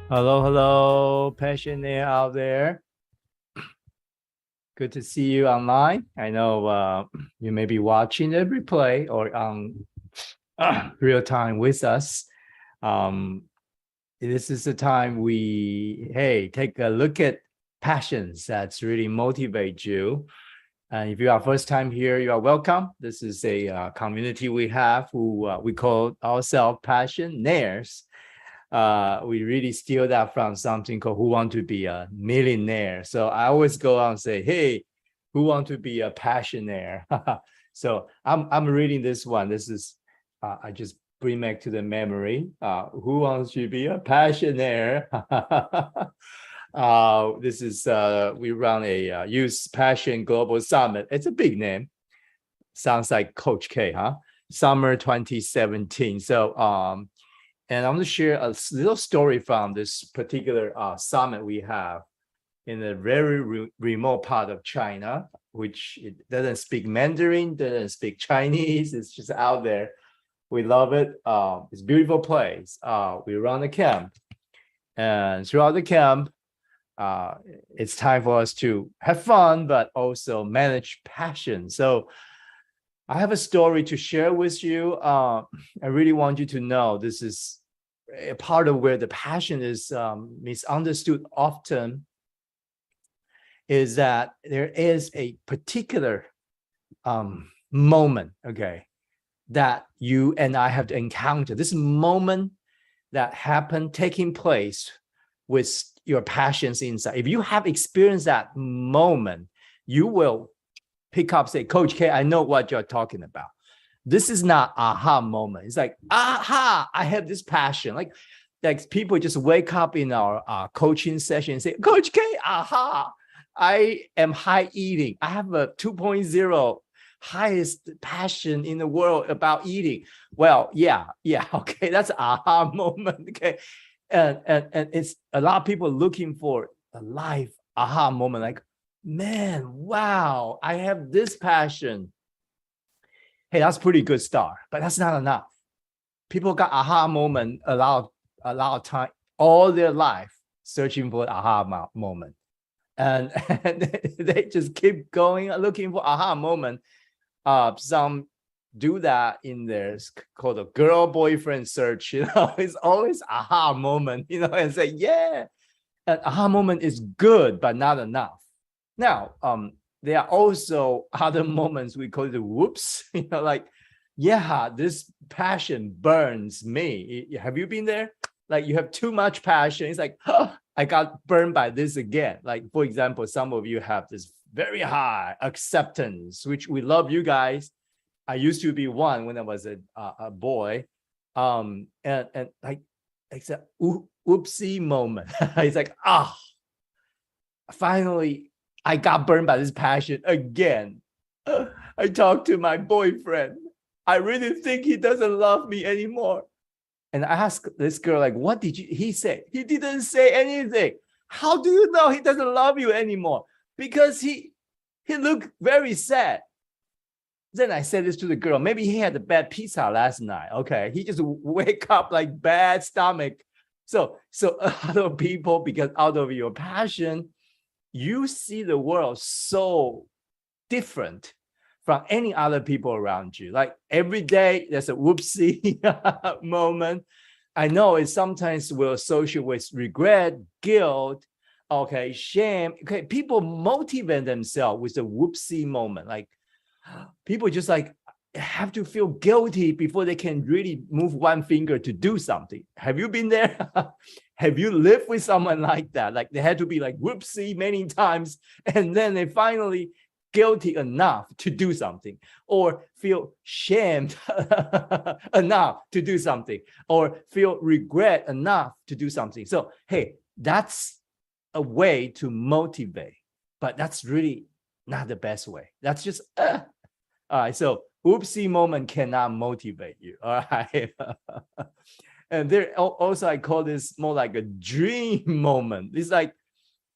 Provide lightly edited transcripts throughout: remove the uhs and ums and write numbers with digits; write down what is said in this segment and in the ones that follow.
Hello, hello, passionate out there. Good to see you online. I know you may be watching the replay or on real time with us. Um, this is the time we take a look at passions that's really motivate you. And if you are first time here, you are welcome. This is a community we have who we call ourselves Passionaires. We really steal that from something called Who Want to Be a Millionaire. So I always go out and say, hey, who want to be a passionaire? So I'm reading this one. This is I just bring back to the memory. Who wants to be a passionaire? This is we run a Youth Passion Global Summit. It's a big name. Sounds like Coach K, huh? Summer 2017. And I'm going to share a little story from this particular summit we have in a very remote part of China, which it doesn't speak Mandarin, doesn't speak Chinese. It's just out there. We love it. It's a beautiful place. We run a camp. And throughout the camp, it's time for us to have fun, but also manage passion. So I have a story to share with you. I really want you to know this is a part of where the passion is misunderstood often, is that there is a particular moment, okay, that you and I have to encounter. This moment that happened, taking place with your passions inside. If you have experienced that moment, you will pick up, say, Coach K, I know what you're talking about. This is not aha moment. It's like, aha, I have this passion. Like people just wake up in our coaching session and say, Coach K, aha, I am high eating. I have a 2.0 highest passion in the world about eating. Well, yeah, okay, that's an aha moment, okay? And it's a lot of people looking for a life aha moment, like, man, wow, I have this passion. Hey, that's pretty good start, but that's not enough. People got aha moment a lot of time, all their life searching for aha moment. And they just keep going, looking for aha moment. Some do that in their called a girl boyfriend search, it's always aha moment, and say, yeah, an aha moment is good, but not enough. Now, there are also other moments we call it whoops, like, yeah, this passion burns me. Have you been there? Like you have too much passion. It's like, oh, I got burned by this again. Like, for example, some of you have this very high acceptance, which we love you guys. I used to be one when I was a boy. And like, it's a oopsie moment. It's like, finally, I got burned by this passion again. I talked to my boyfriend. I really think he doesn't love me anymore. And I asked this girl, like, what did he say? He didn't say anything. How do you know he doesn't love you anymore? Because he looked very sad. Then I said this to the girl. Maybe he had a bad pizza last night. Okay. He just wake up like bad stomach. So other people, because out of your passion, you see the world so different from any other people around you. Like every day, there's a whoopsie moment. I know it sometimes will associate with regret, guilt, okay, shame. Okay, people motivate themselves with a whoopsie moment. Like people just like have to feel guilty before they can really move one finger to do something. Have you been there? Have you lived with someone like that? Like they had to be like whoopsie many times, and then they finally guilty enough to do something, or feel shamed enough to do something, or feel regret enough to do something. So, hey, that's a way to motivate, but that's really not the best way. That's just, all right. So, oopsie moment cannot motivate you. All right. And there also, I call this more like a dream moment. It's like,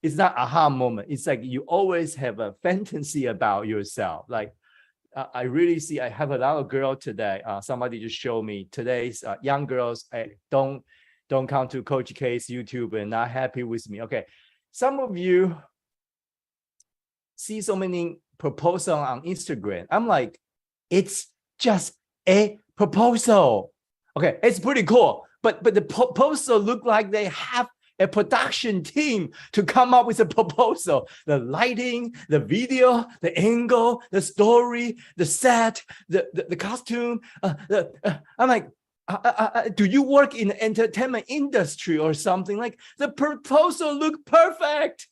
it's not aha moment. It's like you always have a fantasy about yourself. Like I really see, I have a lot of girls today. Somebody just showed me today's young girls don't don't come to Coach K's YouTube and not happy with me. Okay, some of you see so many proposals on Instagram. I'm like, it's just a proposal. Okay, it's pretty cool, but the proposal look like they have a production team to come up with a proposal. The lighting, the video, the angle, the story, the set, the costume. I'm like, do you work in the entertainment industry or something? Like the proposal look perfect,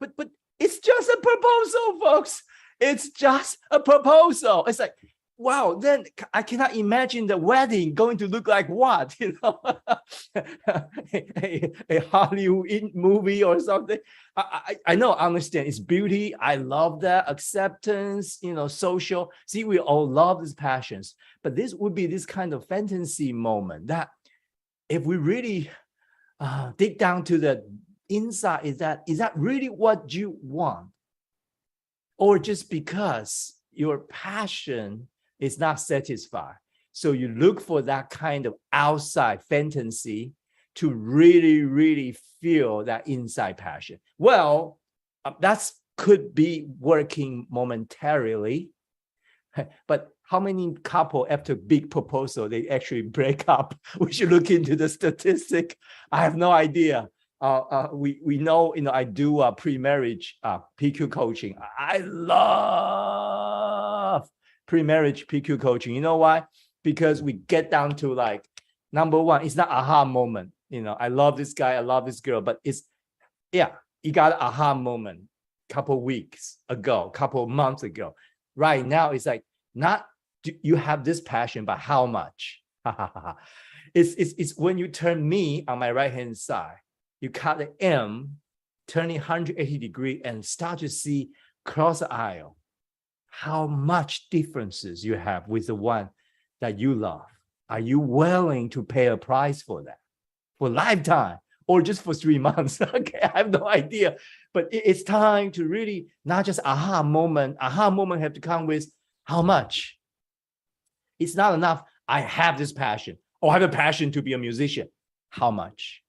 but it's just a proposal, folks. It's just a proposal. It's like, wow, then I cannot imagine the wedding going to look like what, you know, a Hollywood movie or something. I know, I understand. It's beauty. I love that. Acceptance, you know, social. See, we all love these passions. But this would be this kind of fantasy moment that if we really dig down to the inside, is that really what you want? Or just because your passion is not satisfied, so you look for that kind of outside fantasy to really, really feel that inside passion. Well, that could be working momentarily, but how many couple after big proposal they actually break up? We should look into the statistic. I have no idea. We know, you know, I do pre-marriage PQ coaching. I love pre-marriage PQ coaching. You know why? Because we get down to like, number one, it's not aha moment. You know, I love this guy, I love this girl, but it's, yeah, you got an aha moment couple weeks ago, couple months ago. Right now, it's like, not you have this passion, but how much? It's when you turn me on my right-hand side, you cut the M, turn it 180 degrees and start to see across the aisle how much differences you have with the one that you love. Are you willing to pay a price for that? For lifetime or just for 3 months? Okay, I have no idea. But it's time to really not just aha moment. Aha moment have to come with how much. It's not enough. I have this passion. Oh, I have a passion to be a musician. How much?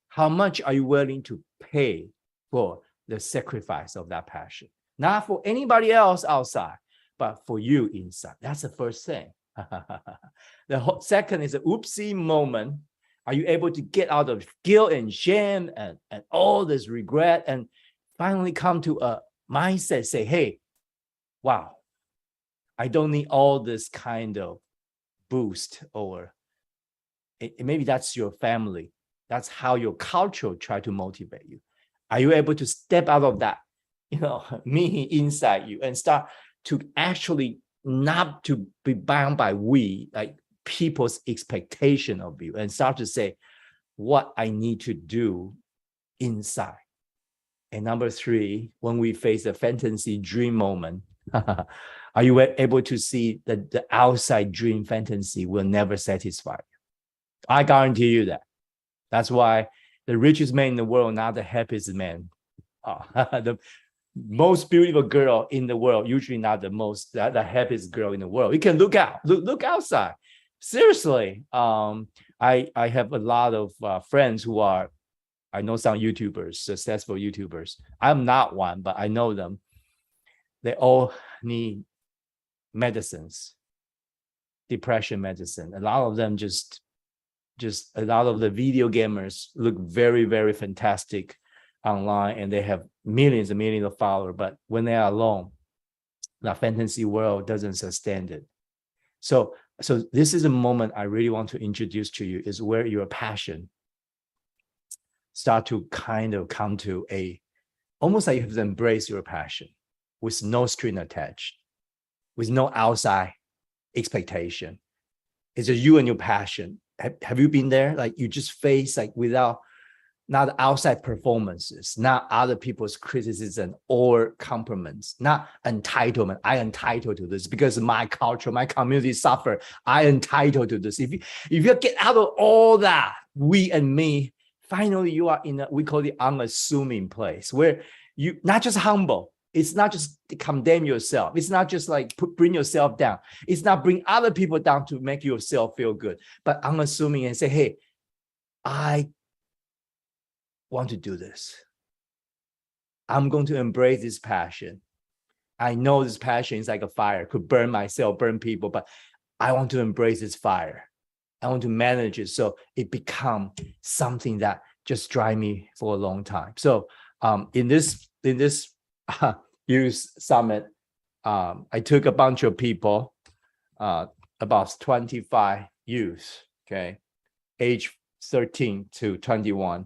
How much are you willing to pay for the sacrifice of that passion? Not for anybody else outside, but for you inside. That's the first thing. The second is an oopsie moment. Are you able to get out of guilt and shame and all this regret and finally come to a mindset, say, hey, wow, I don't need all this kind of boost, or maybe that's your family. That's how your culture try to motivate you. Are you able to step out of that, you know, me inside you and start to actually not to be bound by like people's expectation of you and start to say what I need to do inside. And number three, when we face a fantasy dream moment, are you able to see that the outside dream fantasy will never satisfy you? I guarantee you that. That's why the richest man in the world, not the happiest man. The most beautiful girl in the world, usually not the happiest girl in the world. You can look outside. Seriously, I have a lot of friends who are, I know some YouTubers, successful YouTubers. I'm not one, but I know them. They all need medicines, depression medicine. A lot of them just a lot of the video gamers look very, very fantastic online and they have millions and millions of followers, but when they are alone, the fantasy world doesn't sustain it. So this is a moment I really want to introduce to you, is where your passion start to kind of come to almost like you have to embrace your passion with no string attached, with no outside expectation. It's just you and your passion. Have you been there? Like you just face like without, not outside performances, not other people's criticism or compliments, not entitlement. I entitled to this because my culture, my community suffer. I entitled to this. If you get out of all that, we and me, finally you are in we call it unassuming place where you not just humble. It's not just condemn yourself. It's not just like bring yourself down. It's not bring other people down to make yourself feel good, but unassuming and say, hey, I want to do this. I'm going to embrace this passion. I know this passion is like a fire, could burn myself, burn people, but I want to embrace this fire. I want to manage it so it become something that just drive me for a long time. So in this youth summit, I took a bunch of people, about 25 youth, okay, age 13 to 21,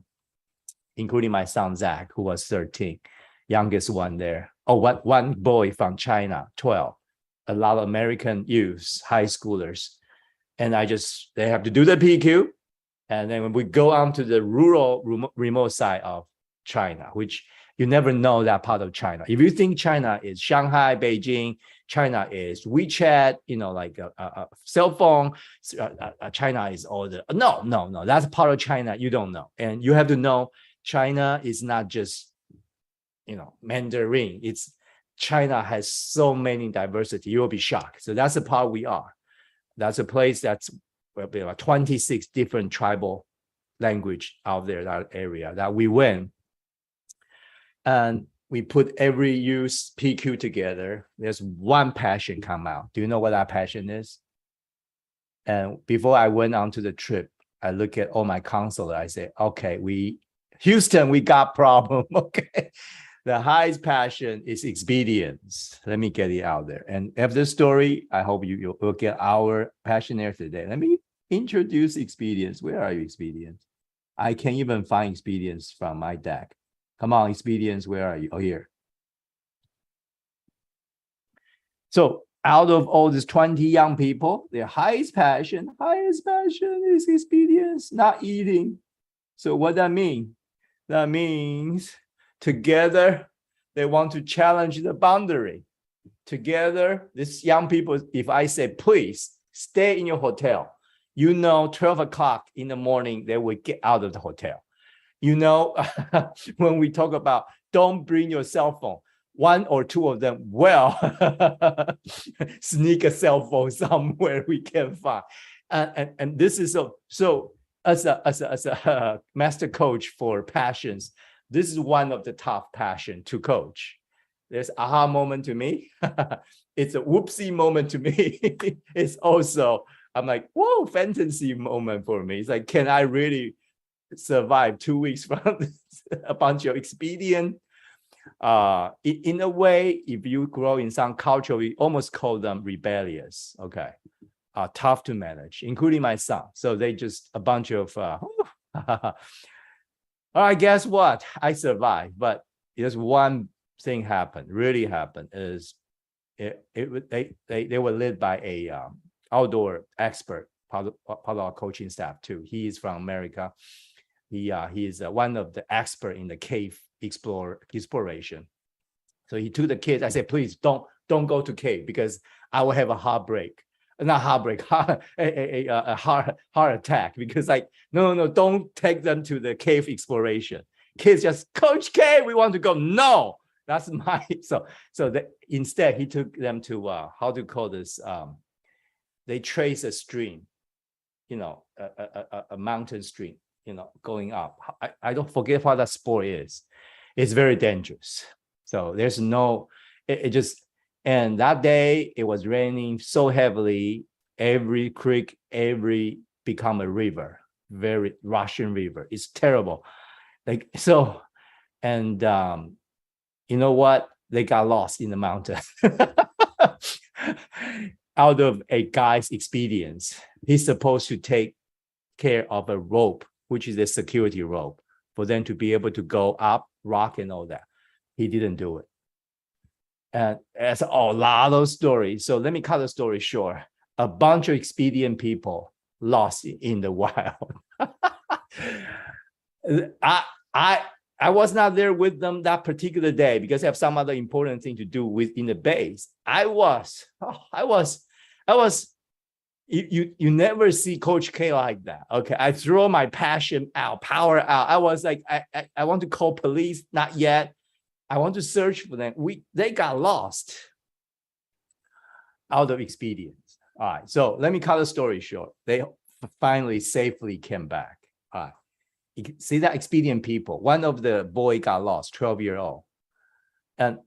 including my son Zach, who was 13, youngest one there. Oh, one boy from China, 12. A lot of American youths, high schoolers. And they have to do the PQ. And then when we go on to the rural, remote side of China, which you never know that part of China. If you think China is Shanghai, Beijing, China is WeChat, like a cell phone, China is all the, no, that's part of China you don't know. And you have to know China is not just, Mandarin. China has so many diversity. You will be shocked. So that's the part we are. That's a place that's 26 different tribal language out there, that area that we went. And we put every youth PQ together. There's one passion come out. Do you know what that passion is? And before I went on to the trip, I look at all my counselors. I say, okay, Houston, we got problem. Okay. The highest passion is expedience. Let me get it out there. And after the story, I hope you will get our passion there today. Let me introduce expedience. Where are you, expedience? I can't even find expedience from my deck. Come on, expedience, where are you? Oh, here. So out of all these 20 young people, their highest passion is expedience, not eating. So what that mean? That means together, they want to challenge the boundary. Together, these young people, if I say, please stay in your hotel, 12 o'clock in the morning, they will get out of the hotel. When we talk about don't bring your cell phone, one or two of them will sneak a cell phone somewhere we can find. And this is so as a master coach for passions, this is one of the top passion to coach. There's aha moment to me. It's a whoopsie moment to me. It's also, I'm like, whoa, fantasy moment for me. It's like, can I really survive 2 weeks from a bunch of expedient? In a way, if you grow in some culture, we almost call them rebellious, okay? Tough to manage, including my son. So they just a bunch of, all right, guess what? I survived, but there's one thing really happened is they were led by a outdoor expert, part of our coaching staff too. He is from America. He is one of the expert in the cave exploration. So he took the kids. I said, please don't go to cave because I will have a heartbreak. Not heartbreak, a heart attack, because no, don't take them to the cave exploration. Kids just, Coach K, we want to go. No, that's my, instead he took them to, how to call this? They trace a stream, a mountain stream, going up. I don't forget what that sport is. It's very dangerous. So there's no, and that day it was raining so heavily, every creek, become a river, very Russian river. It's terrible. And you know what? They got lost in the mountain. Out of a guy's experience, he's supposed to take care of a rope, which is a security rope, for them to be able to go up, rock and all that. He didn't do it. And it's a lot of stories. So let me cut the story short. A bunch of expedient people lost in the wild. I was not there with them that particular day because I have some other important thing to do within the base. I was. You never see Coach K like that. Okay, I throw my passion out, power out. I was like, I want to call police, not yet. I want to search for them. They got lost out of expedience. All right, so let me cut the story short. They finally safely came back. All right, see that expedient people. One of the boy got lost, 12-year-old. And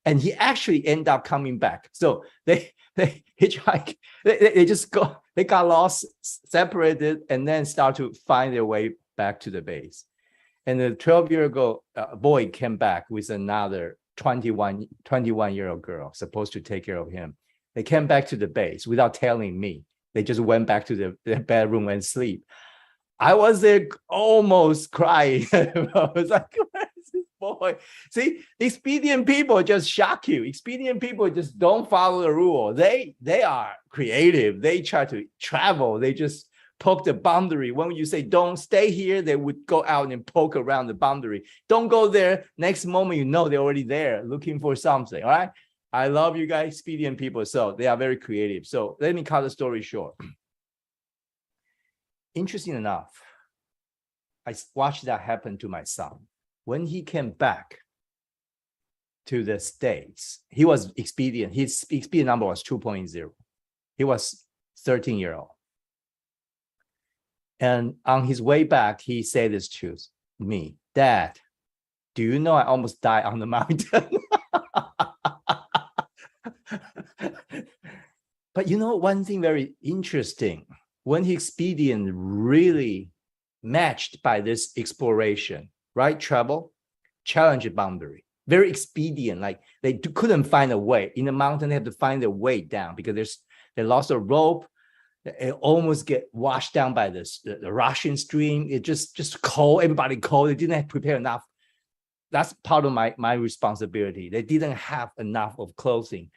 and he actually ended up coming back. So they hitchhike, they just go, they got lost, separated, and then start to find their way back to the base. And the 12-year-old boy came back with another 21-year-old girl supposed to take care of him. They came back to the base without telling me. They just went back to their bedroom and sleep. I was there almost crying. I was like, where's this boy? See, expedient people just shock you. Expedient people just don't follow the rule. They are creative. They try to travel. They just poke the boundary. When you say don't stay here, they would go out and poke around the boundary. Don't go there. Next moment, you know they're already there looking for something. All right. I love you guys, expedient people. So they are very creative. So let me cut the story short. Interesting enough, I watched that happen to my son. When he came back to the States, he was expedient. His expedient number was 2.0. He was 13-year-old. And on his way back, he said this to me, Dad, do you know I almost died on the mountain? But you know, one thing very interesting, when his expedient really matched by this exploration, right? Travel, challenge the boundary, very expedient. Like they couldn't find a way in the mountain. They have to find their way down because they lost a rope. It almost get washed down by the Russian stream. It just cold. Everybody cold. They didn't prepare enough. That's part of my responsibility. They didn't have enough of clothing.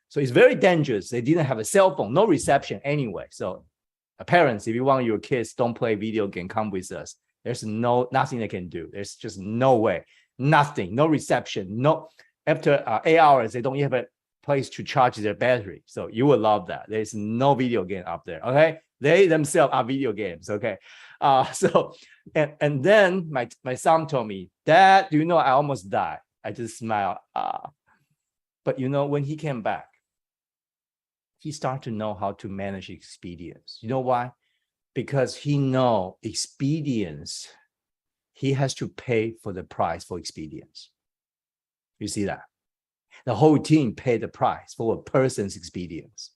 So it's very dangerous. They didn't have a cell phone, no reception anyway. So parents, if you want your kids, don't play video game, come with us. There's nothing they can do. There's just no way, nothing, no reception. No, after 8 hours, they don't even have a place to charge their battery. So you will love that. There's no video game up there. Okay. They themselves are video games. Okay. And then my son told me, Dad, do you know I almost died? I just smiled. But you know, when he came back, he started to know how to manage expedience. You know why? Because he know expedience, he has to pay for the price for expedience. You see that? The whole team paid the price for a person's expedience.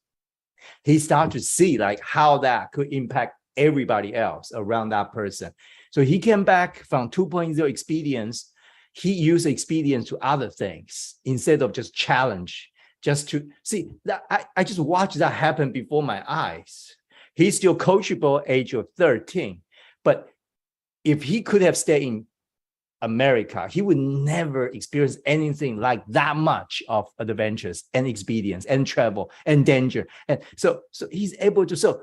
He started to see like how that could impact everybody else around that person. So he came back from 2.0 expedience. He used expedience to other things instead of just challenge. Just to see that I just watched that happen before my eyes. He's still coachable age of 13, but if he could have stayed in America, he would never experience anything like that much of adventures and experience and travel and danger. And so he's able to, so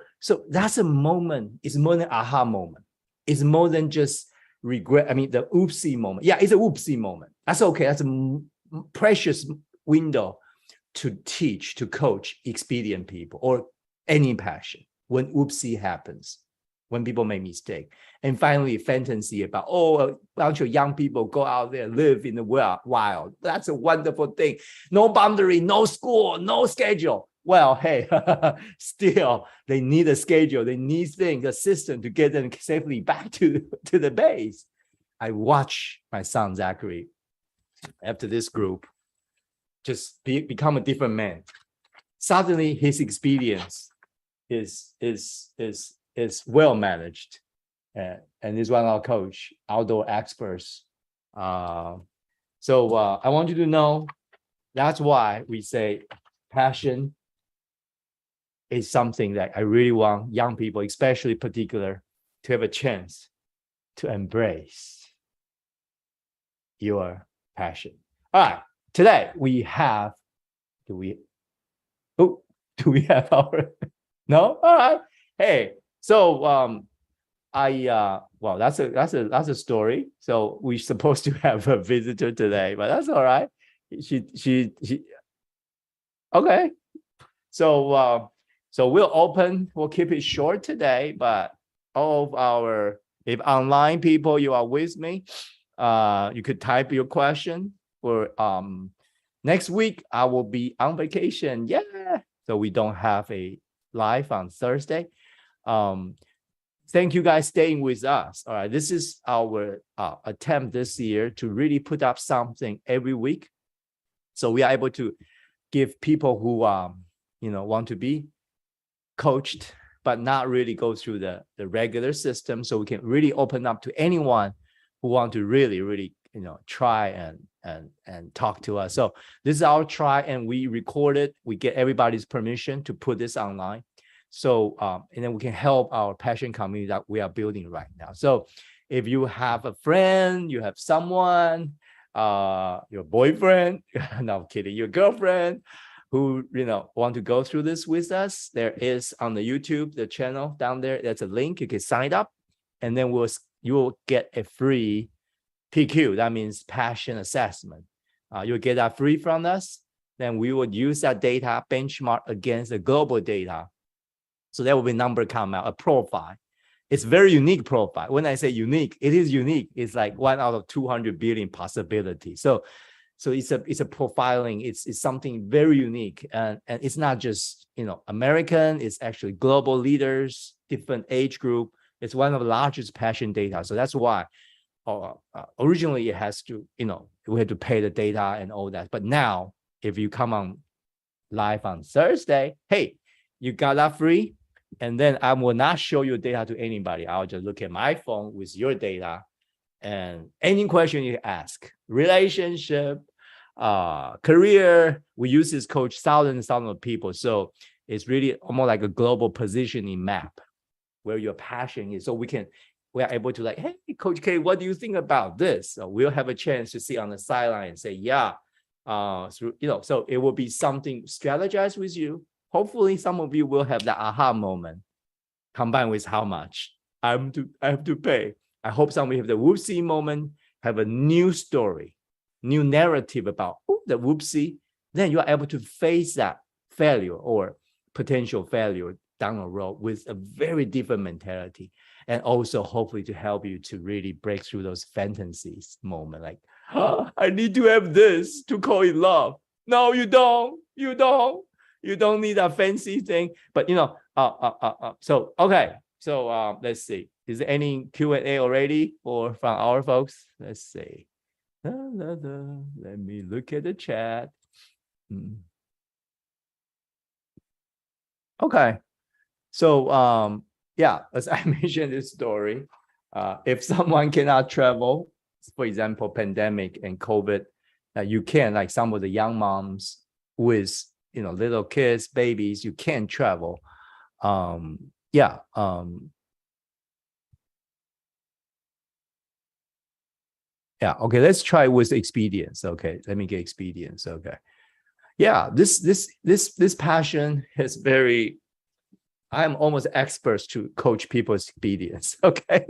that's a moment. It's more than aha moment. It's more than just regret. I mean, the oopsie moment. Yeah, it's a oopsie moment. That's okay. That's a precious window to teach, to coach expedient people or any passion when oopsie happens, when people make mistake. And finally, fantasy about, a bunch of young people go out there, live in the wild. That's a wonderful thing. No boundary, no school, no schedule. Well, hey, still, they need a schedule. They need things, a system to get them safely back to the base. I watch my son, Zachary, after this group, just become a different man. Suddenly, his experience is well managed, and is one of our coach, outdoor experts. So I want you to know that's why we say passion is something that I really want young people, especially particular, to have a chance to embrace your passion. All right. Today we have, do we have our, no? All right. Hey, so well, that's a story. So we're supposed to have a visitor today, but that's all right. She okay. So we'll keep it short today, but all of our, if online people, you are with me, you could type your question. For next week, I will be on vacation. Yeah. So we don't have a live on Thursday. thank you guys staying with us. All right, this is our attempt this year to really put up something every week, so we are able to give people who want to be coached but not really go through the regular system, so we can really open up to anyone who want to really try and talk to us. So this is our try, and we record it. We get everybody's permission to put this online. So and then we can help our passion community that we are building right now. So if you have a friend, you have someone, your boyfriend, no I'm kidding, your girlfriend, who want to go through this with us, there is on the YouTube, the channel down there, there's a link. You can sign up, and then you will get a free PQ. That means passion assessment. You'll get that free from us. Then we would use that data, benchmark against the global data. So there will be a number come out, a profile. It's very unique profile. When I say unique, it is unique. It's like 1 out of 200 billion possibilities. So it's a profiling. It's something very unique, and it's not just American. It's actually global leaders, different age group. It's one of the largest passion data. So that's why originally it has to we had to pay the data and all that. But now if you come on live on Thursday, hey, you got that free. And then I will not show your data to anybody. I'll just look at my phone with your data, and any question you ask, relationship, career, we use this coach thousands of people. So it's really almost like a global positioning map where your passion is. So we are able to hey, Coach K, what do you think about this? So we'll have a chance to sit on the sideline and say, yeah, so it will be something strategized with you. Hopefully some of you will have that aha moment combined with how much I have to pay. I hope some of you have the whoopsie moment, have a new story, new narrative about the whoopsie. Then you are able to face that failure or potential failure down the road with a very different mentality, and also hopefully to help you to really break through those fantasies moment, like, I need to have this to call it love. No, you don't need a fancy thing. But so okay, so let's see, is there any Q&A already or from our folks? Let's see. Let me look at the chat. Okay, so yeah, as I mentioned this story, if someone cannot travel, for example, pandemic and COVID, you can, like some of the young moms with little kids, babies, you can travel. Yeah. Yeah. Okay. Let's try with experience. Okay. Let me get experience. Okay. Yeah. This passion is very. I'm almost expert to coach people's experience. Okay.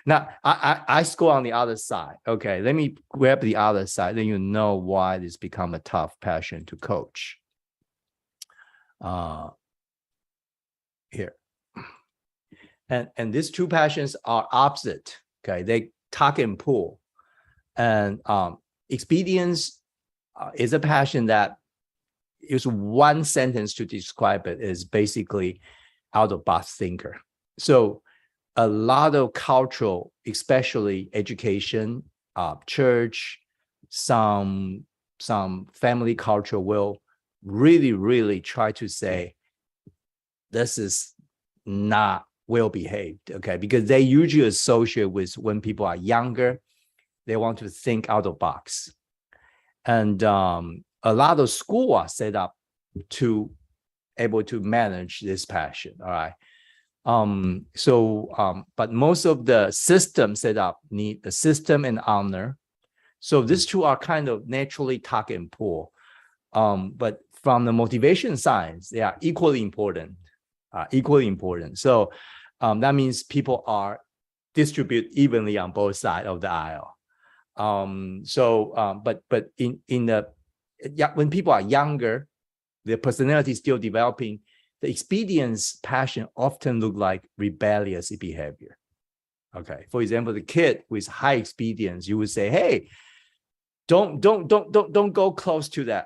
Now I score on the other side. Okay. Let me grab the other side. Then you know why this become a tough passion to coach. Here. And these two passions are opposite. Okay. They tuck and pull. And experience is a passion that is one sentence to describe it, is basically out of box thinker. So a lot of cultural, especially education, church, some family culture will really try to say this is not well behaved, okay? Because they usually associate with when people are younger, they want to think out of box. And a lot of schools are set up to able to manage this passion, all right? But most of the system set up need the system and honor. So these two are kind of naturally tuck and pull. But from the motivation science, they are equally important. So that means people are distributed evenly on both sides of the aisle. But in the when people are younger, their personality is still developing. The experience passion often look like rebellious behavior. Okay, for example, the kid with high experience, you would say, "Hey, don't go close to the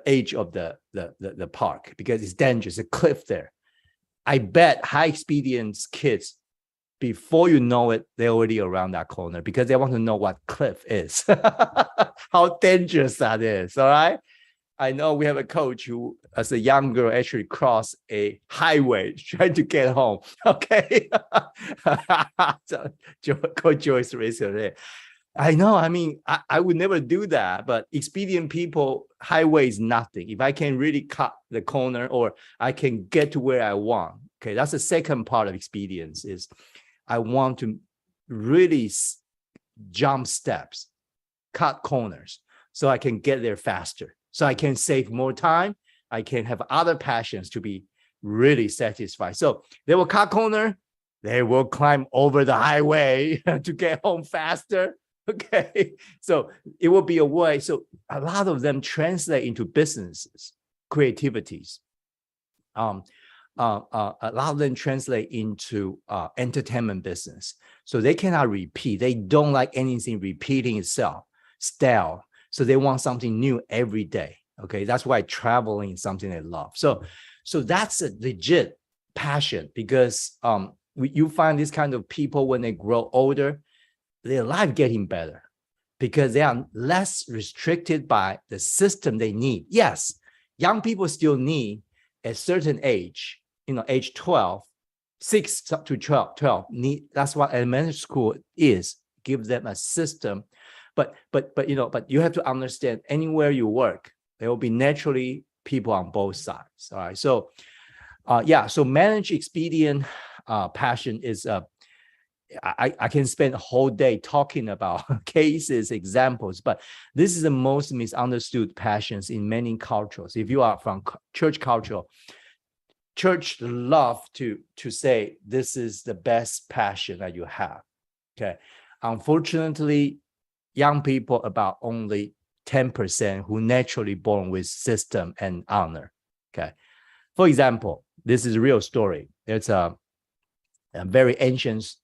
edge of the park because it's dangerous. A cliff there." I bet high experience kids, before you know it, they're already around that corner because they want to know what cliff is, how dangerous that is. All right. I know we have a coach who, as a young girl, actually crossed a highway trying to get home. Okay. So, Coach Joyce raised her hand. I know. I mean, I would never do that, but expedient people, highway is nothing. If I can really cut the corner or I can get to where I want. Okay. That's the second part of expedience is I want to really jump steps, cut corners so I can get there faster. So I can save more time. I can have other passions to be really satisfied. So they will cut corner. They will climb over the highway to get home faster. Okay. So it will be a way. So a lot of them translate into businesses, creativities. A lot of them translate into entertainment business. So they cannot repeat. They don't like anything repeating itself, stale. So they want something new every day. Okay, that's why traveling is something they love. So that's a legit passion because you find this kind of people when they grow older, their life getting better because they are less restricted by the system they need. Yes, young people still need a certain age, age 12, 6 to 12 need. That's what elementary school is. Give them a system. But you have to understand anywhere you work, there will be naturally people on both sides. All right. So so manage expedient passion is I can spend a whole day talking about cases, examples, but this is the most misunderstood passions in many cultures. If you are from church culture, church love to say this is the best passion that you have. Okay. Unfortunately, young people about only 10% who naturally born with system and honor. Okay. For example, this is a real story. There's a very ancient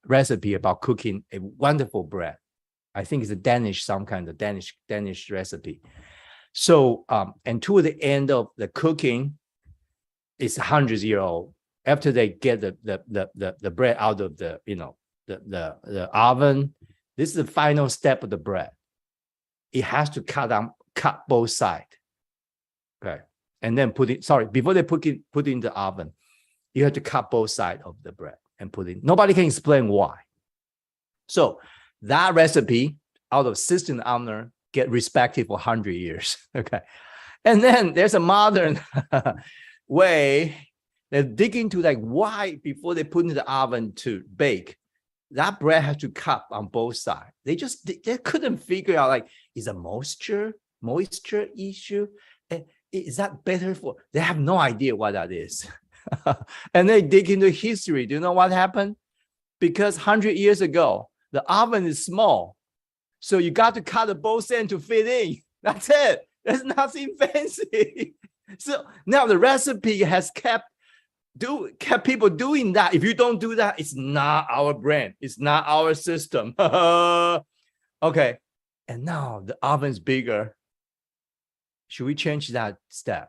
recipe about cooking a wonderful bread. I think it's a Danish, some kind of Danish recipe. So, and toward the end of the cooking, it's 100-year old. After they get the bread out of the oven, this is the final step of the bread. It has to cut both sides. Okay. And then before they put it in the oven, you have to cut both sides of the bread and put it. Nobody can explain why. So that recipe out of system honor get respected for 100 years. Okay. And then there's a modern way they dig into why before they put in the oven to bake, that bread has to cut on both sides. They couldn't figure out is a moisture issue. Is that better for? They have no idea what that is. And they dig into history. Do you know what happened? Because 100 years ago, the oven is small. So you got to cut the both ends to fit in. That's it. There's nothing fancy. So now the recipe has kept people doing that. If you don't do that, it's not our brand. It's not our system. Okay. And now the oven's bigger. Should we change that step?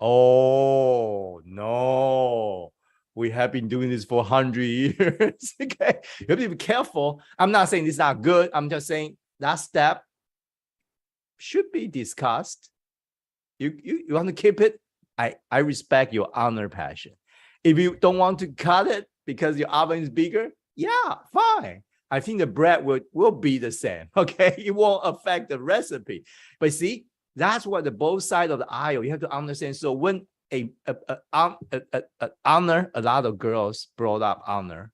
Oh, no. We have been doing this for 100 years. Okay. You have to be careful. I'm not saying this is not good. I'm just saying that step should be discussed. You want to keep it? I respect your honor passion. If you don't want to cut it because your oven is bigger, yeah, fine. I think the bread will be the same. Okay. It won't affect the recipe. But see, that's what the both sides of the aisle, you have to understand. So when honor, a lot of girls brought up honor,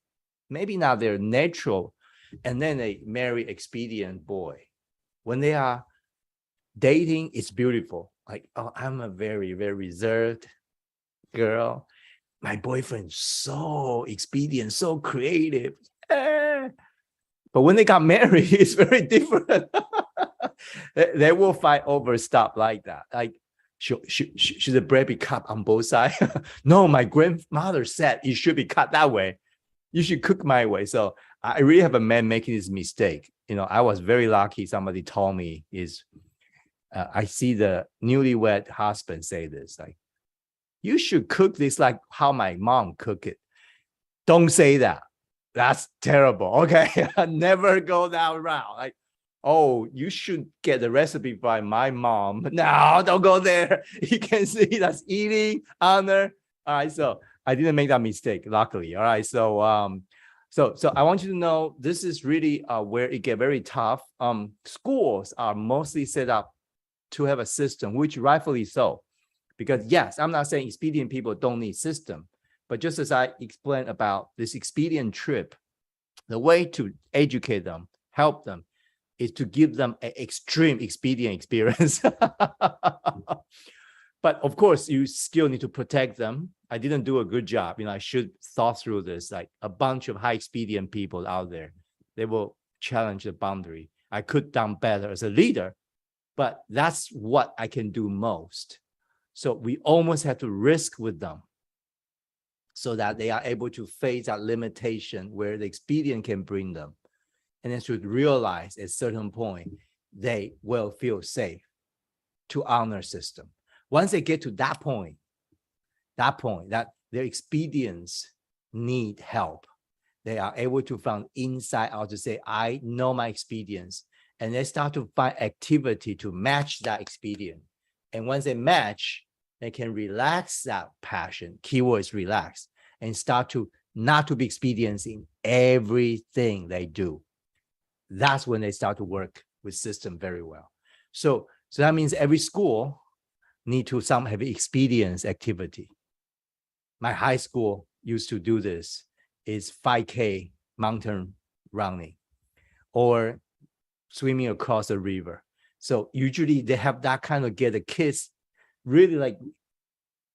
maybe not their natural, and then they marry expedient boy. When they are dating, it's beautiful. I'm a very, very reserved girl. My boyfriend's so expedient, so creative. But when they got married, it's very different. They will fight over stuff like that. Should the bread be cut on both sides? No, my grandmother said it should be cut that way. You should cook my way. So I really have a man making this mistake. I was very lucky. Somebody told me I see the newlywed husband say this, you should cook this like how my mom cook it. Don't say that. That's terrible. Okay. Never go that route. Like, oh, you should get the recipe by my mom. No, don't go there. You can see that's eating, honor. All right. So I didn't make that mistake, luckily. All right. So so I want you to know this is really where it get very tough. Schools are mostly set up to have a system, which rightfully so. Because yes, I'm not saying expedient people don't need system, but just as I explained about this expedient trip, the way to educate them, help them, is to give them an extreme expedient experience. But of course, you still need to protect them. I didn't do a good job. I should thought through this. Like a bunch of high expedient people out there, they will challenge the boundary. I could done better as a leader, but that's what I can do most. So we almost have to risk with them so that they are able to face that limitation where the expedient can bring them. And then should realize at a certain point, they will feel safe to honor system. Once they get to that point that their expedients need help, they are able to from inside out to say, I know my expedience. And they start to find activity to match that expedient. And once they match, they can relax that passion. Keyword is relax, and start to not to be experienced in everything they do. That's when they start to work with system very well. So that means every school need to some have experience activity. My high school used to do this is 5K mountain running or swimming across a river. So usually they have that kind of get the kids really like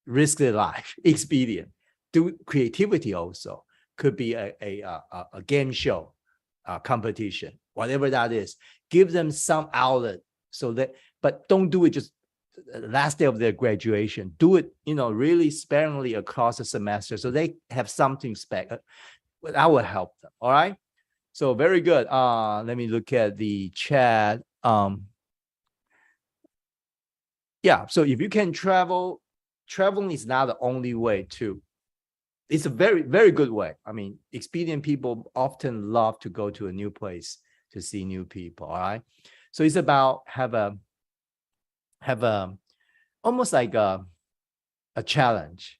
risk their life, expedient. Do creativity also. Could be a game show, competition, whatever that is. Give them some outlet so that, but don't do it just last day of their graduation. Do it, really sparingly across the semester so they have something that will help them. All right. So very good. Let me look at the chat. Yeah. So if you can traveling is not the only way to. It's a very, very good way. I mean, expedient people often love to go to a new place to see new people. All right. So it's about have a almost like a challenge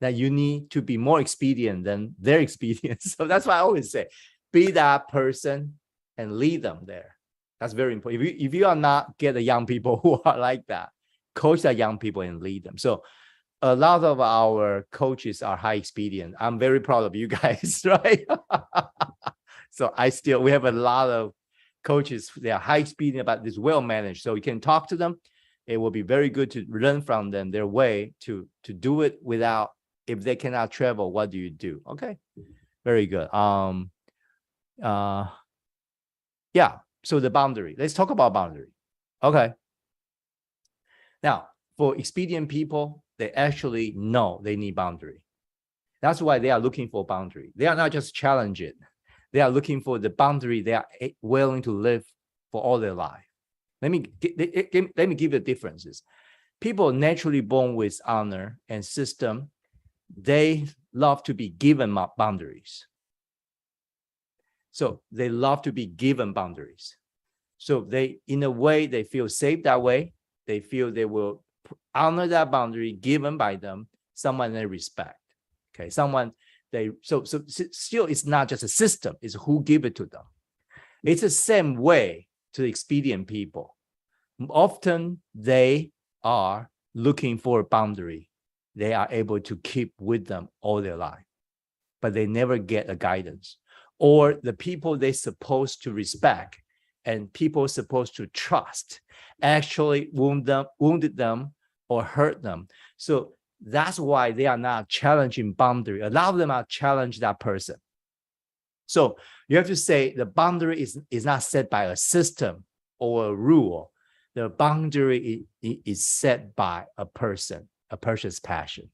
that you need to be more expedient than their experience. So that's why I always say, be that person and lead them there. That's very important. If you are not get the young people who are like that, coach the young people and lead them. So a lot of our coaches are high expedient. I'm very proud of you guys, right? So we have a lot of coaches, they are high expedient, but this well managed. So you can talk to them. It will be very good to learn from them their way to do it without, if they cannot travel, what do you do? Okay, very good. Yeah, so the boundary. Let's talk about boundary. Okay. Now, for expedient people, they actually know they need boundary. That's why they are looking for boundary. They are not just challenge it. They are looking for the boundary they are willing to live for all their life. Let me give you the differences. People naturally born with honor and system, they love to be given boundaries. So they love to be given boundaries. So they, in a way, they feel safe that way. They feel they will honor that boundary given by them, someone they respect. Okay, someone they so still it's not just a system, it's who give it to them. It's the same way to expedient people. Often they are looking for a boundary they are able to keep with them all their life, but they never get a guidance. Or the people they're supposed to respect and people supposed to trust actually wounded them or hurt them. So that's why they are not challenging boundary. A lot of them are challenge that person. So you have to say the boundary is not set by a system or a rule. The boundary is set by a person's passion.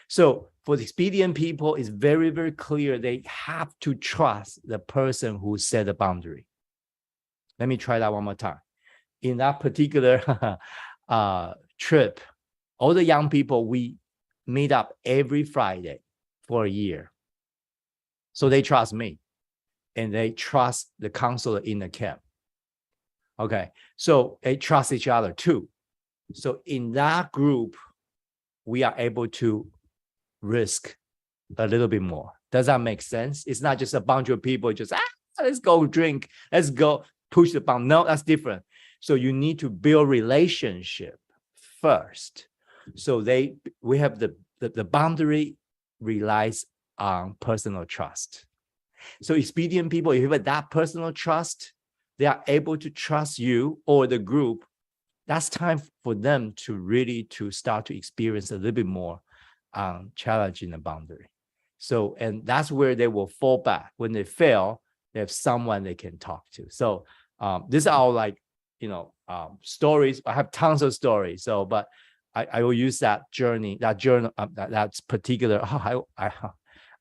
So for the expedient people, it's very, very clear they have to trust the person who set the boundary. Let me try that one more time. In that particular trip, all the young people, we meet up every Friday for a year. So they trust me and they trust the counselor in the camp. Okay, so they trust each other too. So in that group, we are able to risk a little bit more. Does that make sense? It's not just a bunch of people just, let's go drink, let's go push the button. No, that's different. So you need to build relationship first. So we have the boundary relies on personal trust. So expedient people, if you have that personal trust, they are able to trust you or the group. That's time for them to really to start to experience a little bit more challenging the boundary. So, and that's where they will fall back. When they fail, they have someone they can talk to. So these are all like, stories. I have tons of stories. So, but I will use that journey, that particular,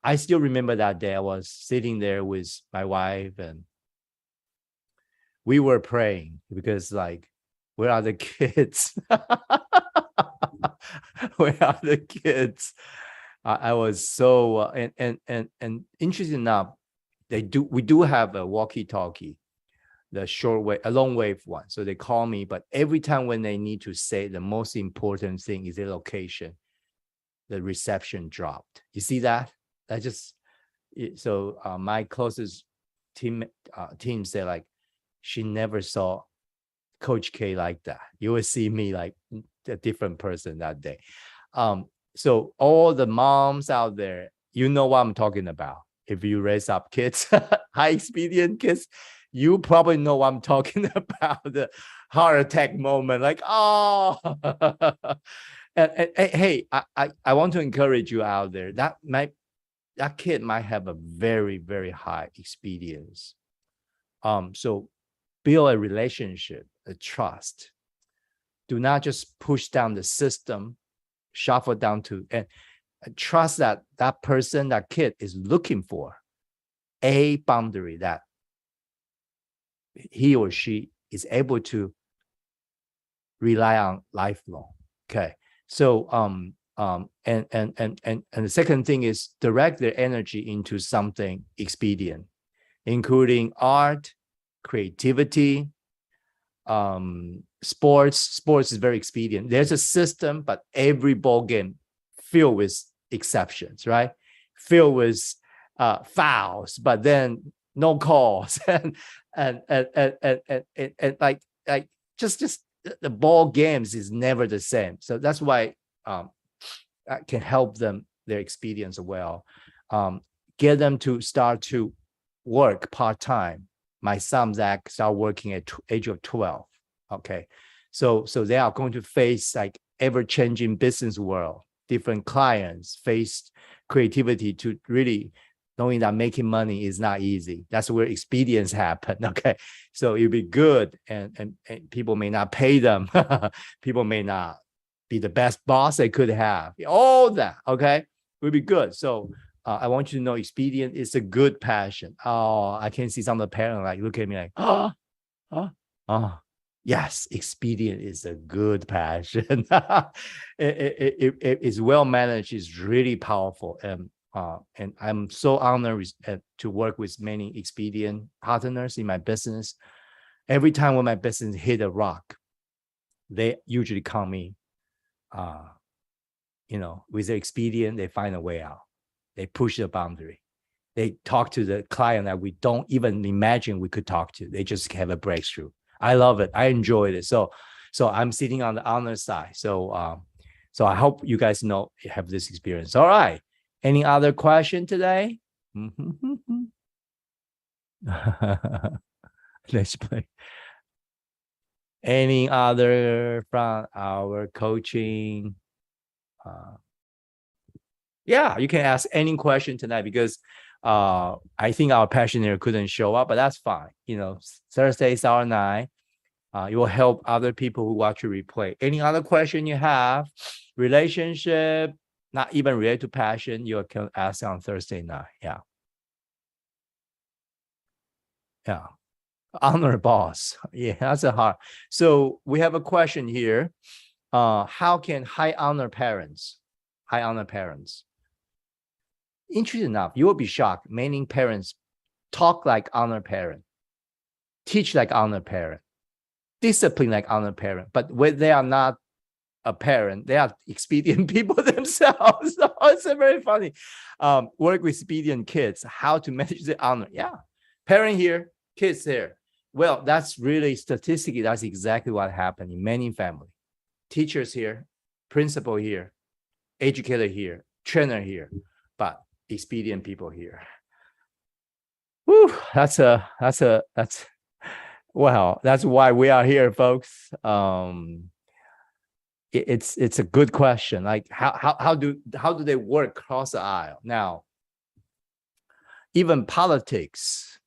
I still remember that day. I was sitting there with my wife and we were praying because like, where are the kids? Where are the kids? I was so and interesting enough, we do have a walkie-talkie, the short wave, a long wave one. So they call me, but every time when they need to say the most important thing is their location, the reception dropped. You see that? My closest team said like, she never saw Coach K like that. You will see me like a different person that day. So all the moms out there, you know what I'm talking about. If you raise up kids, high expedient kids, you probably know what I'm talking about. The heart attack moment, like, oh. and hey, I want to encourage you out there. That kid might have a very, very high experience. So build a relationship, a trust. Do not just push down the system, shuffle down to, and trust that that person, that kid is looking for a boundary that he or she is able to rely on lifelong. Okay. So, and the second thing is direct their energy into something expedient, including art, creativity, sports is very expedient. There's a system, but every ball game filled with exceptions, right? Filled with fouls, but then no calls, and like just the ball games is never the same. So that's why I can help them their experience well. Get them to start to work part-time. My son Zach started working at age of 12. Okay, so they are going to face like ever-changing business world, different clients, face creativity to really knowing that making money is not easy. That's where expedience happen. Okay, so it'll be good, and people may not pay them. People may not be the best boss they could have. All that, okay, will be good. So I want you to know expedient is a good passion. Oh, I can see some of the parents like look at me like, yes, expedient is a good passion. It's well managed, it's really powerful. And I'm so honored to work with many expedient partners in my business. Every time when my business hit a rock, they usually call me, with their expedient, they find a way out. They push the boundary. They talk to the client that we don't even imagine we could talk to. They just have a breakthrough. I love it. I enjoyed it. So I'm sitting on the honor side. So I hope you guys have this experience. All right. Any other question today? Let's play. Any other from our coaching? Yeah, you can ask any question tonight because I think our passionaire couldn't show up, but that's fine. Thursday is our night. It will help other people who watch your replay. Any other question you have? Relationship, not even related to passion, you can ask on Thursday night. Yeah. Honor boss. Yeah, that's a hard. So we have a question here. How can high honor parents high honor parents. Interesting enough, you will be shocked. Many parents talk like honor parent, teach like honor parent, discipline like honor parent, but when they are not a parent, they are expedient people themselves. So it's very funny. Work with expedient kids, how to manage the honor. Yeah, parent here, kids here. Well, that's really statistically, that's exactly what happened in many families. Teachers here, principal here, educator here, trainer here, but expedient people here. Whew, that's well, that's why we are here, folks. It's a good question. Like how do they work across the aisle? Now, even politics,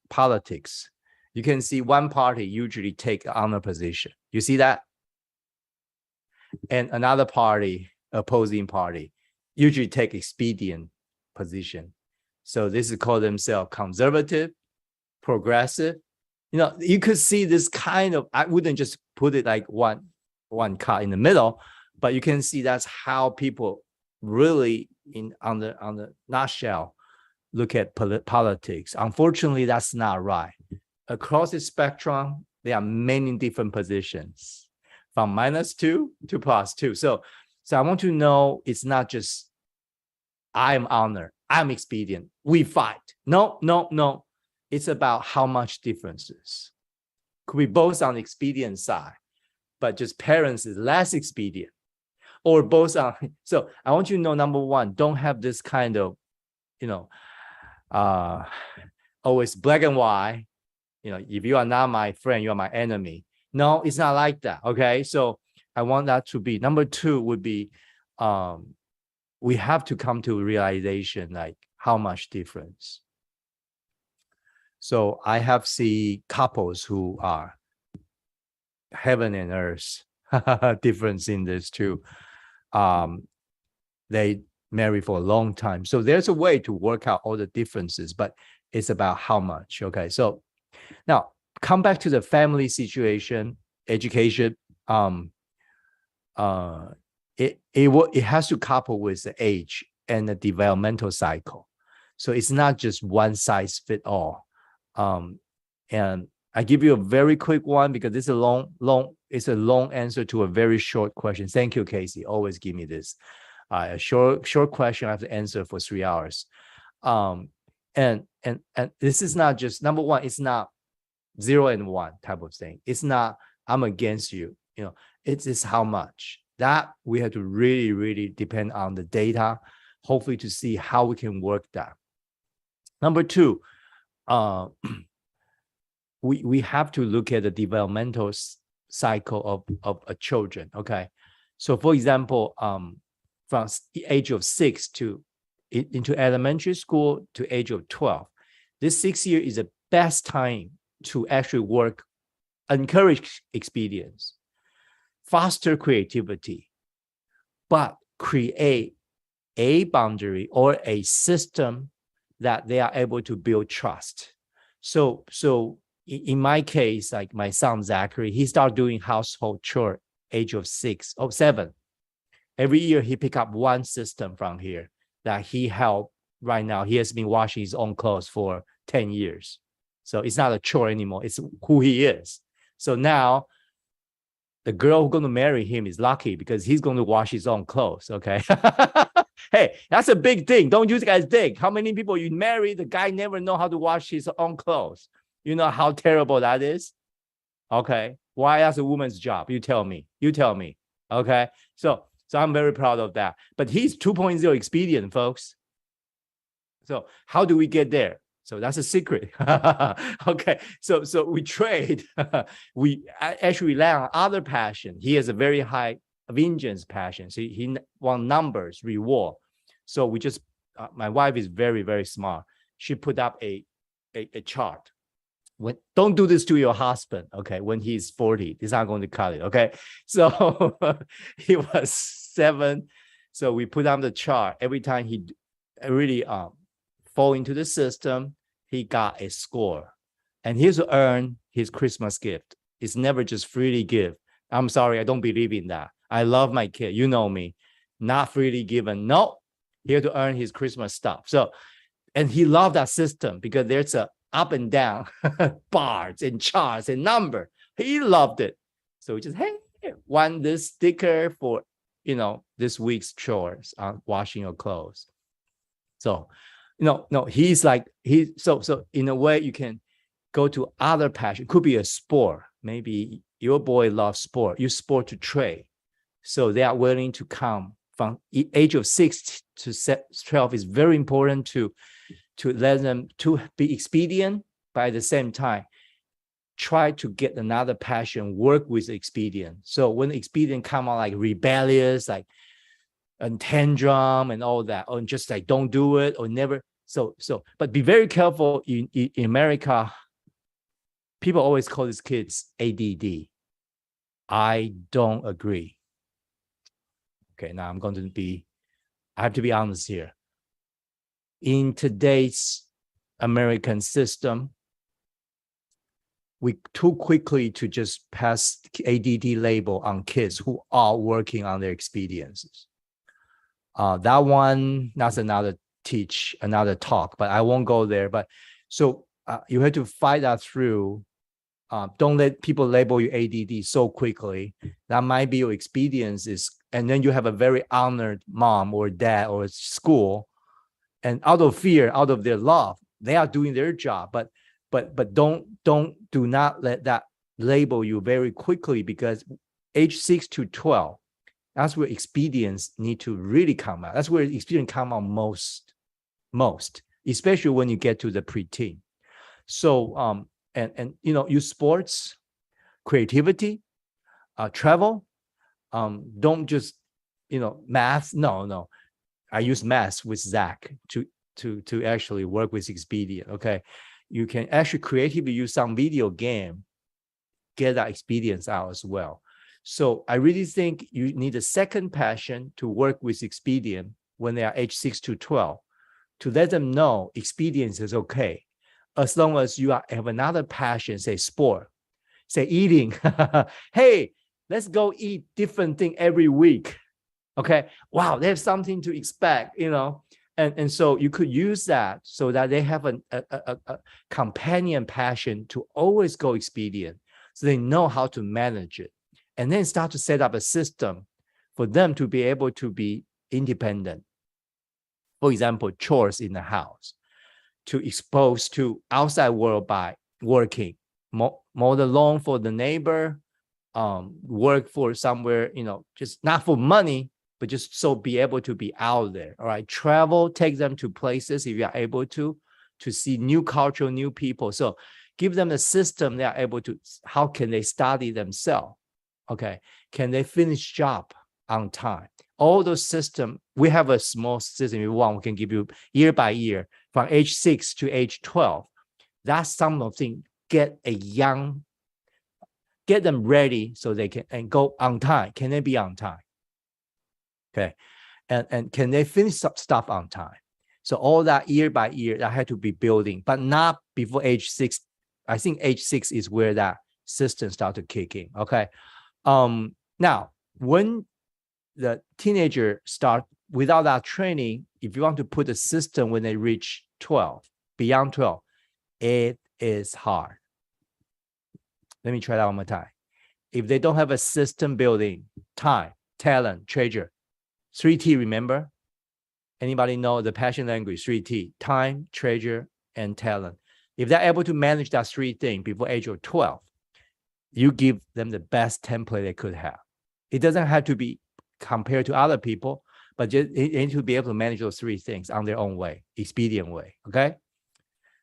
you can see one party usually take honor position. You see that? And another party, opposing party, usually take expedient position. So this is called themselves conservative, progressive. You know, you could see this kind of, I wouldn't just put it like one car in the middle, but you can see that's how people really on the nutshell look at politics. Unfortunately, that's not right. Across the spectrum, there are many different positions from -2 to +2. So I want to know it's not just I'm honor, I'm expedient, we fight. No. It's about how much differences. Could be both on the expedient side, but just parents is less expedient, or both on. So I want you to know, number one, don't have this kind of, always black and white. If you are not my friend, you are my enemy. No, it's not like that. Okay. So I want that to be. Number two would be, we have to come to realization, like how much difference. So I have seen couples who are heaven and earth difference in this too. They marry for a long time. So there's a way to work out all the differences, but it's about how much. Okay. So now come back to the family situation, education. It has to couple with the age and the developmental cycle. So it's not just one size fit all. And I give you a very quick one because this is it's a long answer to a very short question. Thank you, Casey. Always give me this. A short question I have to answer for 3 hours. And this is not just, number one, it's not 0 and 1 type of thing. It's not I'm against you. It is how much. That we have to really, really depend on the data, hopefully to see how we can work that. Number two, we have to look at the developmental cycle of a children. Okay, so for example, from the age of 6 to into elementary school to age of 12, this 6 year is the best time to actually work, encourage experience, foster creativity, but create a boundary or a system that they are able to build trust. So in my case, like my son Zachary, he started doing household chore age of 6 or 7. Every year he pick up one system from here that he helped. Right now he has been washing his own clothes for 10 years. So it's not a chore anymore. It's who he is. So now the girl who's going to marry him is lucky because he's going to wash his own clothes. Okay. Hey, that's a big thing. Don't you guys think? How many people you marry, the guy never know how to wash his own clothes? You know how terrible that is? Okay. Why that's a woman's job? You tell me. Okay. So I'm very proud of that. But he's 2.0 expedient, folks. So how do we get there? So that's a secret. Okay. So we trade. We actually rely on other passion. He has a very high vengeance passion. So he want numbers, reward. So we just, my wife is very, very smart. She put up a chart. Don't do this to your husband. Okay. When he's 40, he's not going to cut it. Okay. So he was 7. So we put on the chart. Every time he really fall into the system, he got a score. And he's earned his Christmas gift. It's never just freely give. I'm sorry, I don't believe in that. I love my kid. You know me. not freely given. No, he had to earn his Christmas stuff. So, and he loved that system because there's a up and down bars and charts and number. He loved it. So he just, hey, want this sticker for, this week's chores on washing your clothes. So, no, he's like, so in a way you can go to other passion. Could be a sport. Maybe your boy loves sport. You sport to trade. So they are willing to come from age of 6 to 12 is very important to let them to be expedient, but at the same time, try to get another passion, work with expedient. So when expedient come out like rebellious, like and tantrum and all that, or just like don't do it or never. So, but be very careful in America. People always call these kids ADD. I don't agree. Okay, now I have to be honest here. In today's American system, we too quickly to just pass ADD label on kids who are working on their experiences. That one, that's another talk, but I won't go there. But so you have to fight that through. Don't let people label you ADD so quickly. That might be your experiences. And then you have a very honored mom or dad or school. And out of fear, out of their love, they are doing their job. But do not let that label you very quickly, because age 6 to 12, that's where experience need to really come out. That's where experience come out most, especially when you get to the preteen. So and use sports, creativity, travel. Don't just math. No. I use math with Zach to actually work with expedient. Okay, you can actually creatively use some video game, get that experience out as well. So I really think you need a second passion to work with expedient when they are age 6 to 12, to let them know experience is okay, as long as you have another passion, say sport, say eating. Hey, let's go eat different thing every week. Okay, wow, they have something to expect, and so you could use that so that they have a companion passion to always go expedient, so they know how to manage it, and then start to set up a system for them to be able to be independent. For example, chores in the house, to expose to outside world by working, mow the lawn for the neighbor, work for somewhere, just not for money, but just so be able to be out there. All right, travel, take them to places if you are able to see new culture, new people. So give them a system they are able to. How can they study themselves? Okay, can they finish job on time? All those systems, we have a small system. If you want, we can give you year by year from age 6 to age 12. That's something. Get them ready so they can and go on time. Can they be on time? Okay, and can they finish stuff on time? So all that year by year, that had to be building, but not before age 6. I think age 6 is where that system starts to kick in. Okay, now when the teenager start without that training, if you want to put a system when they reach 12, beyond 12, it is hard. Let me try that one more time. If they don't have a system building, time, talent, treasure, 3T, remember? Anybody know the passion language? 3T, time, treasure, and talent. If they're able to manage that 3 things before age of 12, you give them the best template they could have. It doesn't have to be compared to other people, but just they need to be able to manage those 3 things on their own way, expedient way, okay?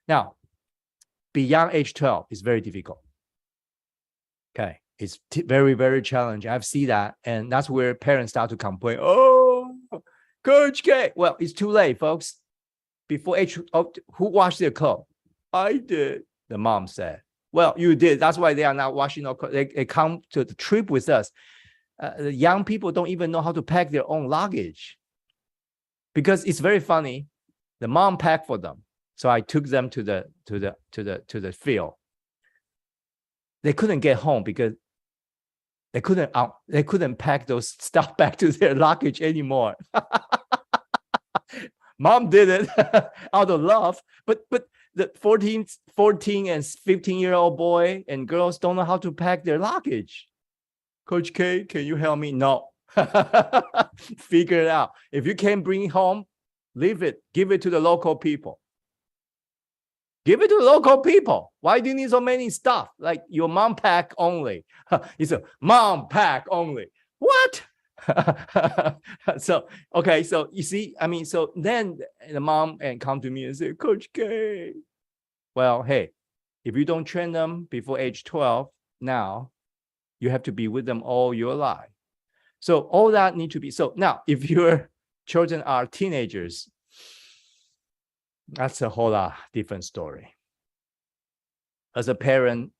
Now, beyond age 12 is very difficult. Okay, it's very, very challenging. I've seen that, and that's where parents start to complain. Oh, Coach K. Well, it's too late, folks. Before age, who washed their clothes? I did. The mom said. Well, you did. That's why they are not washing their clothes. They come to the trip with us. The young people don't even know how to pack their own luggage, because it's very funny. The mom packed for them, so I took them to the field. They couldn't get home because They couldn't pack those stuff back to their luggage anymore. Mom did it out of love, but the 14 and 15-year-old boy and girls don't know how to pack their luggage. Coach K, can you help me? No. Figure it out. If you can't bring it home, leave it. Give it to the local people. Give it to the local people. Why do you need so many stuff? Like your mom pack only. It's a mom pack only. What? So, okay. So you see, I mean, so then the mom and come to me and say, Coach K, well, hey, if you don't train them before age 12, now you have to be with them all your life. So all that need to be, so now if your children are teenagers, that's a whole lot different story. As a parent,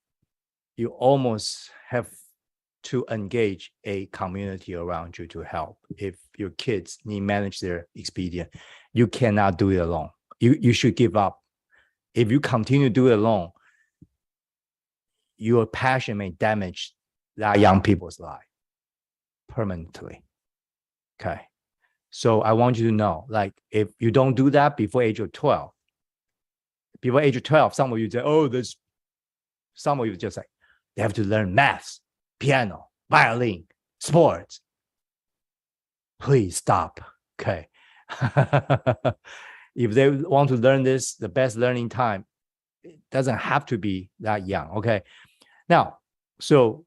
you almost have to engage a community around you to help. If your kids need manage their expedient, you cannot do it alone. You should give up. If you continue to do it alone, your passion may damage that young people's life permanently. Okay. So I want you to know, like, if you don't do that before age of 12, some of you say, oh, some of you just like, they have to learn maths, piano, violin, sports. Please stop. Okay. If they want to learn this, the best learning time, it doesn't have to be that young. Okay. Now, so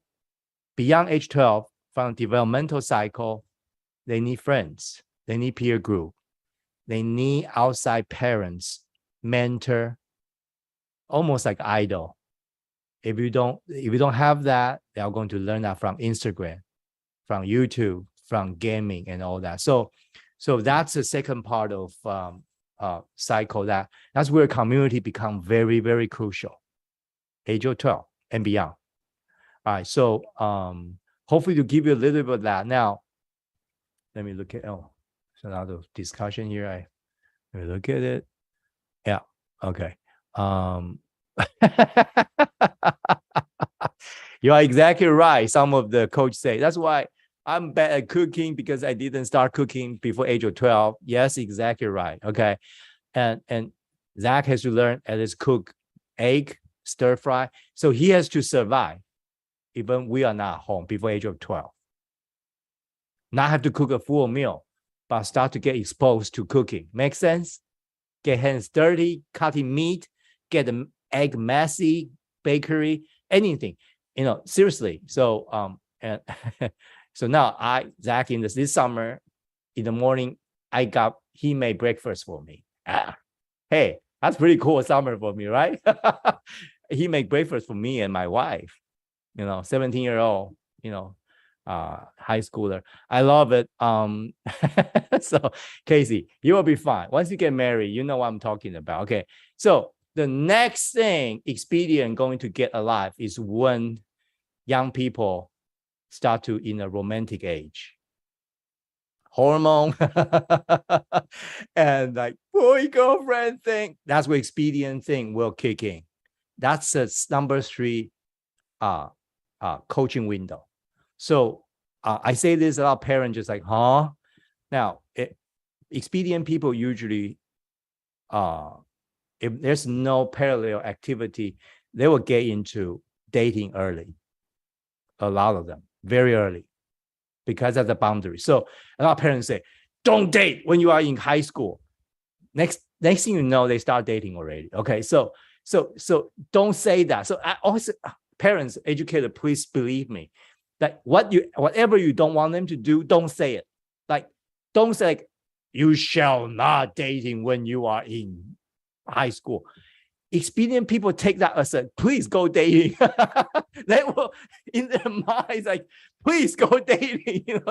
beyond age 12, from developmental cycle, they need friends. They need peer group. They need outside parents, mentor, almost like idol. If you don't have that, they are going to learn that from Instagram, from YouTube, from gaming and all that. So that's the second part of cycle. That's where community become very, very crucial. Age of 12 and beyond. All right. So hopefully to give you a little bit of that. Now, let me look at so now the discussion here. Let me look at it. Yeah. Okay. You are exactly right. Some of the coach say that's why I'm bad at cooking, because I didn't start cooking before age of 12. Yes, exactly right. Okay. And Zach has to learn at least cook egg, stir fry. So he has to survive even we are not home before age of 12. Not have to cook a full meal, but start to get exposed to cooking. Make sense? Get hands dirty, cutting meat, get the egg messy, bakery, anything. Seriously. So and so now Zach in this summer, in the morning, he made breakfast for me. Hey, that's pretty cool summer for me, right? He made breakfast for me and my wife, 17-year-old, high schooler. I love it. So Casey, you will be fine. Once you get married, you know what I'm talking about. Okay. So the next thing expedient going to get alive is when young people start to in a romantic age. Hormone and like boy girlfriend thing. That's where expedient thing will kick in. That's the number 3 coaching window. So I say this, a lot of parents just like, huh? Now, expedient people usually, if there's no parallel activity, they will get into dating early. A lot of them, very early, because of the boundary. So a lot of parents say, don't date when you are in high school. Next thing you know, they start dating already. Okay, so don't say that. So I also, parents, educators, please believe me. That whatever you don't want them to do, don't say it. Like, don't say like, you shall not dating when you are in high school. Expedient people take that as a please go dating. They will in their minds like, please go dating.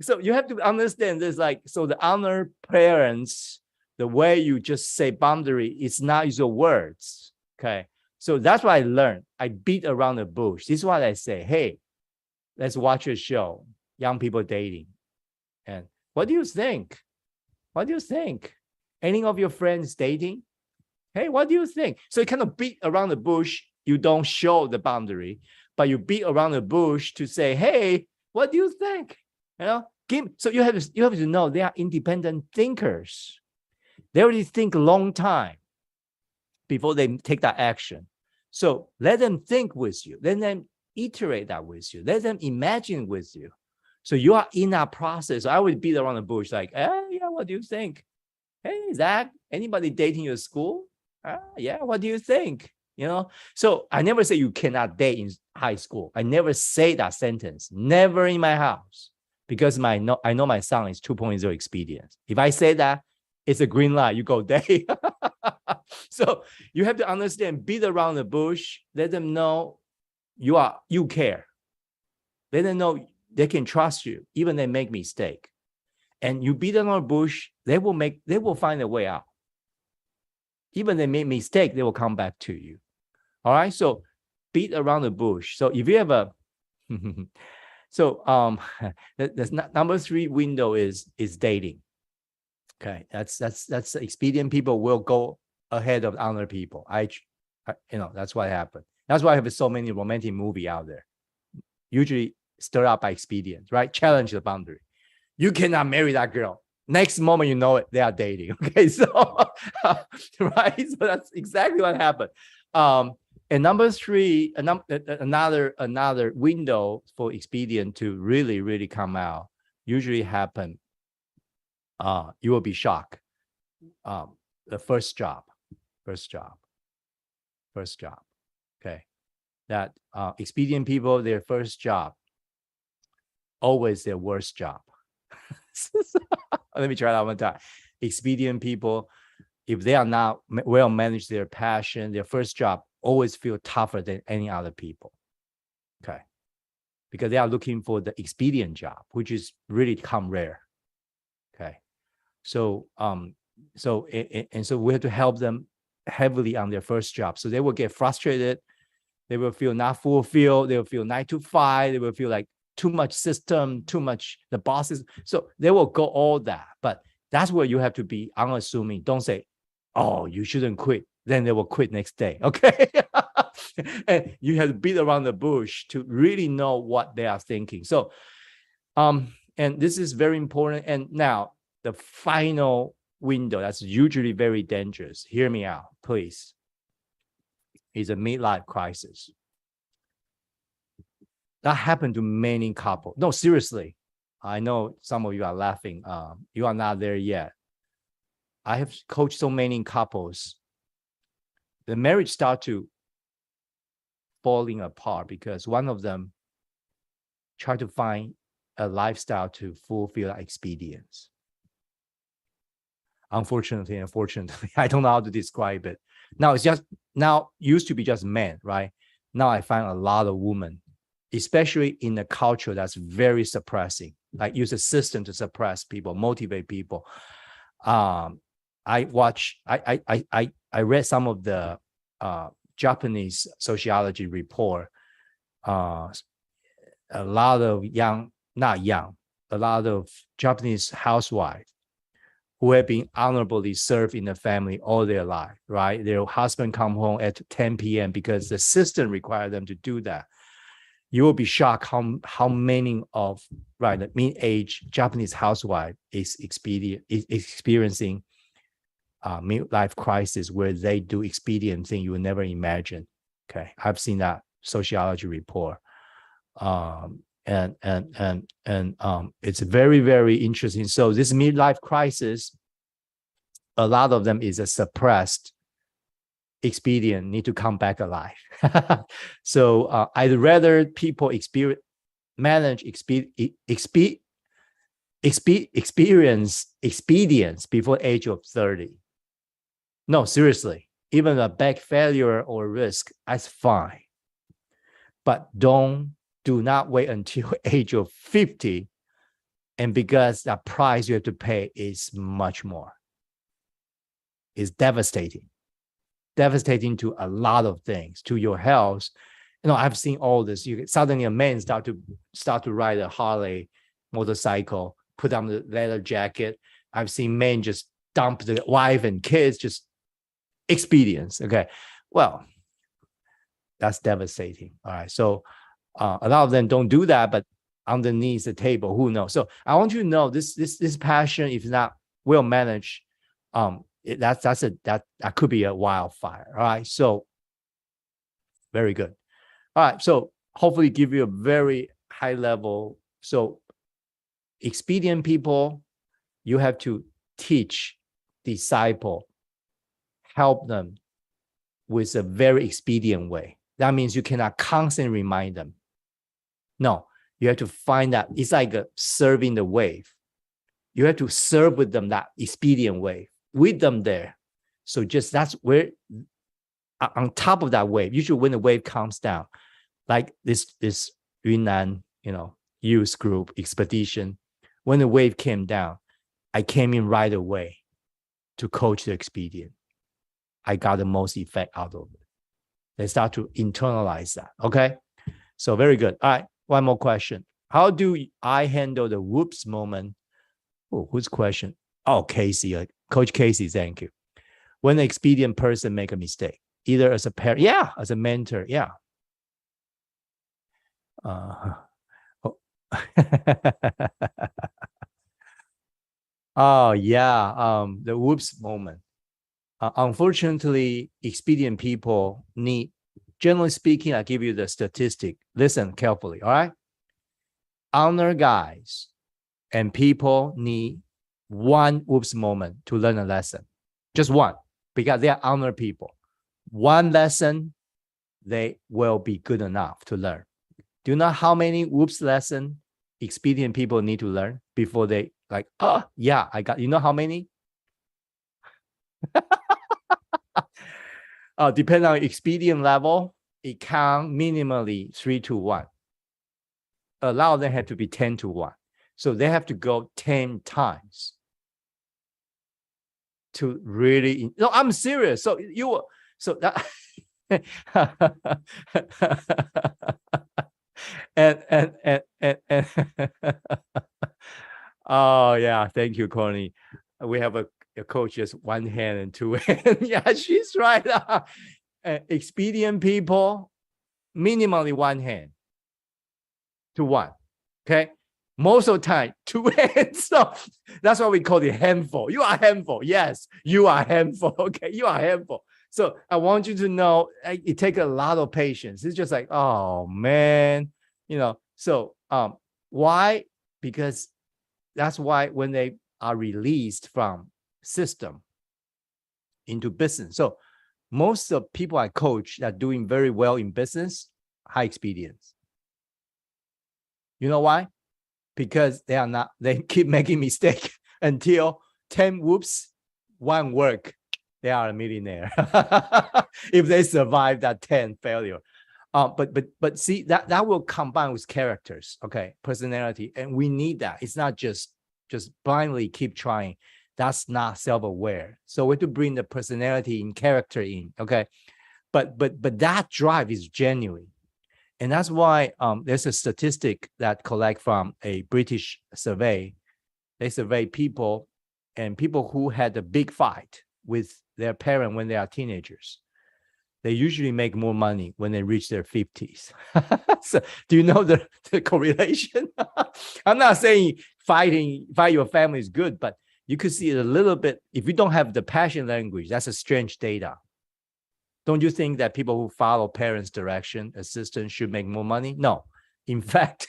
So you have to understand this. Like, so the honor parents, the way you just say boundary, it's not your words. Okay. So that's what I learned. I beat around the bush. This is what I say. Hey, let's watch a show, young people dating. And what do you think? What do you think? Any of your friends dating? Hey, what do you think? So you kind of beat around the bush. You don't show the boundary, but you beat around the bush to say, hey, what do you think? So you have to know they are independent thinkers. They already think a long time before they take that action. So let them think with you. Let them iterate that with you. Let them imagine with you. So you are in that process. I would beat around the bush like, yeah, what do you think? Hey, Zach, anybody dating you at school? Yeah, what do you think? So I never say you cannot date in high school. I never say that sentence. Never in my house. Because I know my son is 2.0 experience. If I say that, it's a green light. You go date. So you have to understand, beat around the bush. Let them know you care. Let them know they can trust you, even they make mistake. And you beat around the bush, they will find a way out. Even they make mistake, they will come back to you. All right. So beat around the bush. So if you have a so that's number 3 window is dating. Okay, that's expedient people will go ahead of other people. That's what happened. That's why I have so many romantic movie out there. Usually stirred up by expedience, right? Challenge the boundary. You cannot marry that girl. Next moment, you know it, they are dating. Okay, so right, so that's exactly what happened. And number 3, another window for expedient to really, really come out usually happen. You will be shocked. The first job. Okay, that expedient people, their first job, always their worst job. Let me try that one time. Expedient people, if they are not well managed their passion, their first job always feel tougher than any other people. Okay, because they are looking for the expedient job, which is really come rare. Okay, so so we have to help them heavily on their first job. So they will get frustrated. They will feel not fulfilled. They will feel 9 to 5. They will feel like too much system, too much the bosses. So they will go all that. But that's where you have to be unassuming. Don't say, oh, you shouldn't quit. Then they will quit next day. Okay. And you have to beat around the bush to really know what they are thinking. So, and this is very important. And now the final window that's usually very dangerous. Hear me out, please. Is a midlife crisis. That happened to many couples. No, seriously. I know some of you are laughing. You are not there yet. I have coached so many couples. The marriage start to falling apart because one of them tried to find a lifestyle to fulfill expedience. Unfortunately, I don't know how to describe it. Now used to be just men, right? Now I find a lot of women, especially in a culture that's very suppressing, like use a system to suppress people, motivate people. I read some of the Japanese sociology report. A lot of a lot of Japanese housewives who have been honorably served in the family all their life, right? Their husband come home at 10 p.m. because the system required them to do that. You will be shocked how many of the mid-age Japanese housewife is experiencing midlife crisis where they do expedient thing you would never imagine. Okay, I've seen that sociology report. And it's very, very interesting. So this midlife crisis, a lot of them is a suppressed expedient, need to come back alive. So I'd rather people experience expedience before age of 30. No, seriously, even a back failure or risk, that's fine. But do not wait until age of 50. And because the price you have to pay is much more. It's devastating to a lot of things, to your health. I've seen all this. Suddenly a man start to ride a Harley motorcycle, put on the leather jacket. I've seen men just dump the wife and kids, just experience. Okay, well, that's devastating. All right, so A lot of them don't do that, but underneath the table, who knows? So I want you to know this passion, if not well managed, that could be a wildfire. All right. So very good. All right. So hopefully give you a very high level. So expedient people, you have to teach, disciple, help them with a very expedient way. That means you cannot constantly remind them. No, you have to find that. It's like serving the wave. You have to serve with them that expedient wave, with them there. So just that's where, on top of that wave, usually when the wave comes down, like this Yunnan, youth group expedition, when the wave came down, I came in right away to coach the expedient. I got the most effect out of it. They start to internalize that. Okay. So very good. All right. One more question. How do I handle the whoops moment? Oh, whose question? Oh, Casey. Coach Casey, thank you. When an expedient person make a mistake, either as a parent, as a mentor, Oh, yeah. The whoops moment. Unfortunately, expedient people need, generally speaking, I give you the statistic. Listen carefully, all right? Honor guys and people need one whoops moment to learn a lesson. Just one, because they are honor people. One lesson, they will be good enough to learn. Do you know how many whoops lesson expedient people need to learn before they I got, you know how many? Depending on expedient level, it count minimally 3 to 1. A lot of them have to be 10 to 1. So they have to go 10 times to really, no, I'm serious. So that, and oh yeah, thank you, Connie. We have a coach just one hand and two hands. Yeah, she's right. Expedient people, minimally one hand to one. Okay. Most of the time, two hands. So that's why we call it handful. You are a handful. Yes, you are a handful. Okay, you are a handful. So I want you to know it takes a lot of patience. It's just like, oh man, So why? Because that's why when they are released from system into business. So most of people I coach that are doing very well in business, high experience. You know why? Because they keep making mistakes until 10 whoops, one work, they are a millionaire. If they survive that 10 failure. But see, that will combine with characters, okay, personality, and we need that. It's not just blindly keep trying. That's not self-aware. So we have to bring the personality and character in, okay. But that drive is genuine, and that's why there's a statistic that collect from a British survey. They survey people, and people who had a big fight with their parent when they are teenagers, they usually make more money when they reach their 50s. So do you know the correlation? I'm not saying fight your family is good, but you could see it a little bit. If you don't have the passion language, that's a strange data. Don't you think that people who follow parents' direction, assistants, should make more money? No. In fact,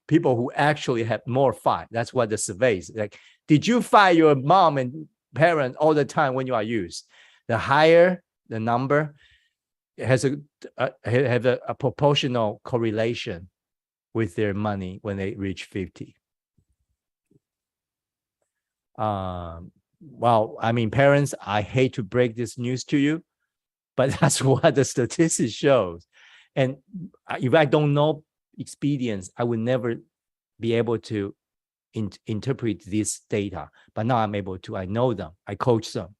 people who actually have more fight, that's what the surveys, like, did you fight your mom and parent all the time when you are youth? The higher the number, it has a proportional correlation with their money when they reach 50. Well, I mean, parents, I hate to break this news to you, but that's what the statistics shows. And if I don't know experience, I would never be able to interpret this data. But now I'm able to. I know them. I coach them.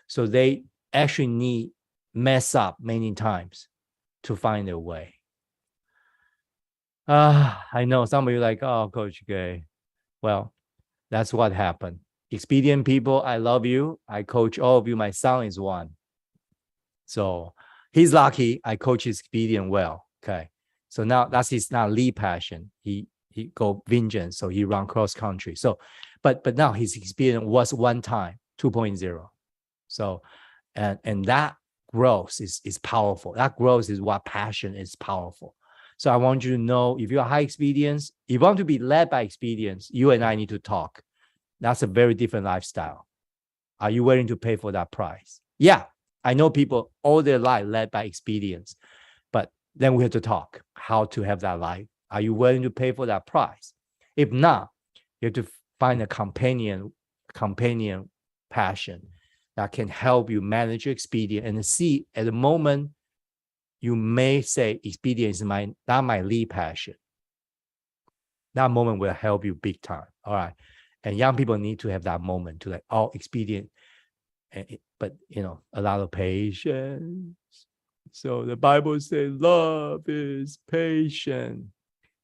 So they actually need mess up many times to find their way. I know some of you like, oh, Coach Gay. Well, that's what happened. Expedient people, I love you. I coach all of you. My son is one. So he's lucky I coach expedient well. Okay. So now that's his now lead passion. He go vengeance, so he run cross country. So, but now his experience was one time 2.0. So, and that growth is powerful. That growth is what passion is powerful. So I want you to know, if you're high experience, if you want to be led by experience, you and I need to talk. That's a very different lifestyle. Are you willing to pay for that price? Yeah, I know people all their life led by experience, but then we have to talk how to have that life. Are you willing to pay for that price? If not, you have to find a companion passion that can help you manage your experience and see at the moment you may say experience is not my lead passion. That moment will help you big time. All right. And young people need to have that moment to like, oh, experience, but a lot of patience. So the Bible says love is patient.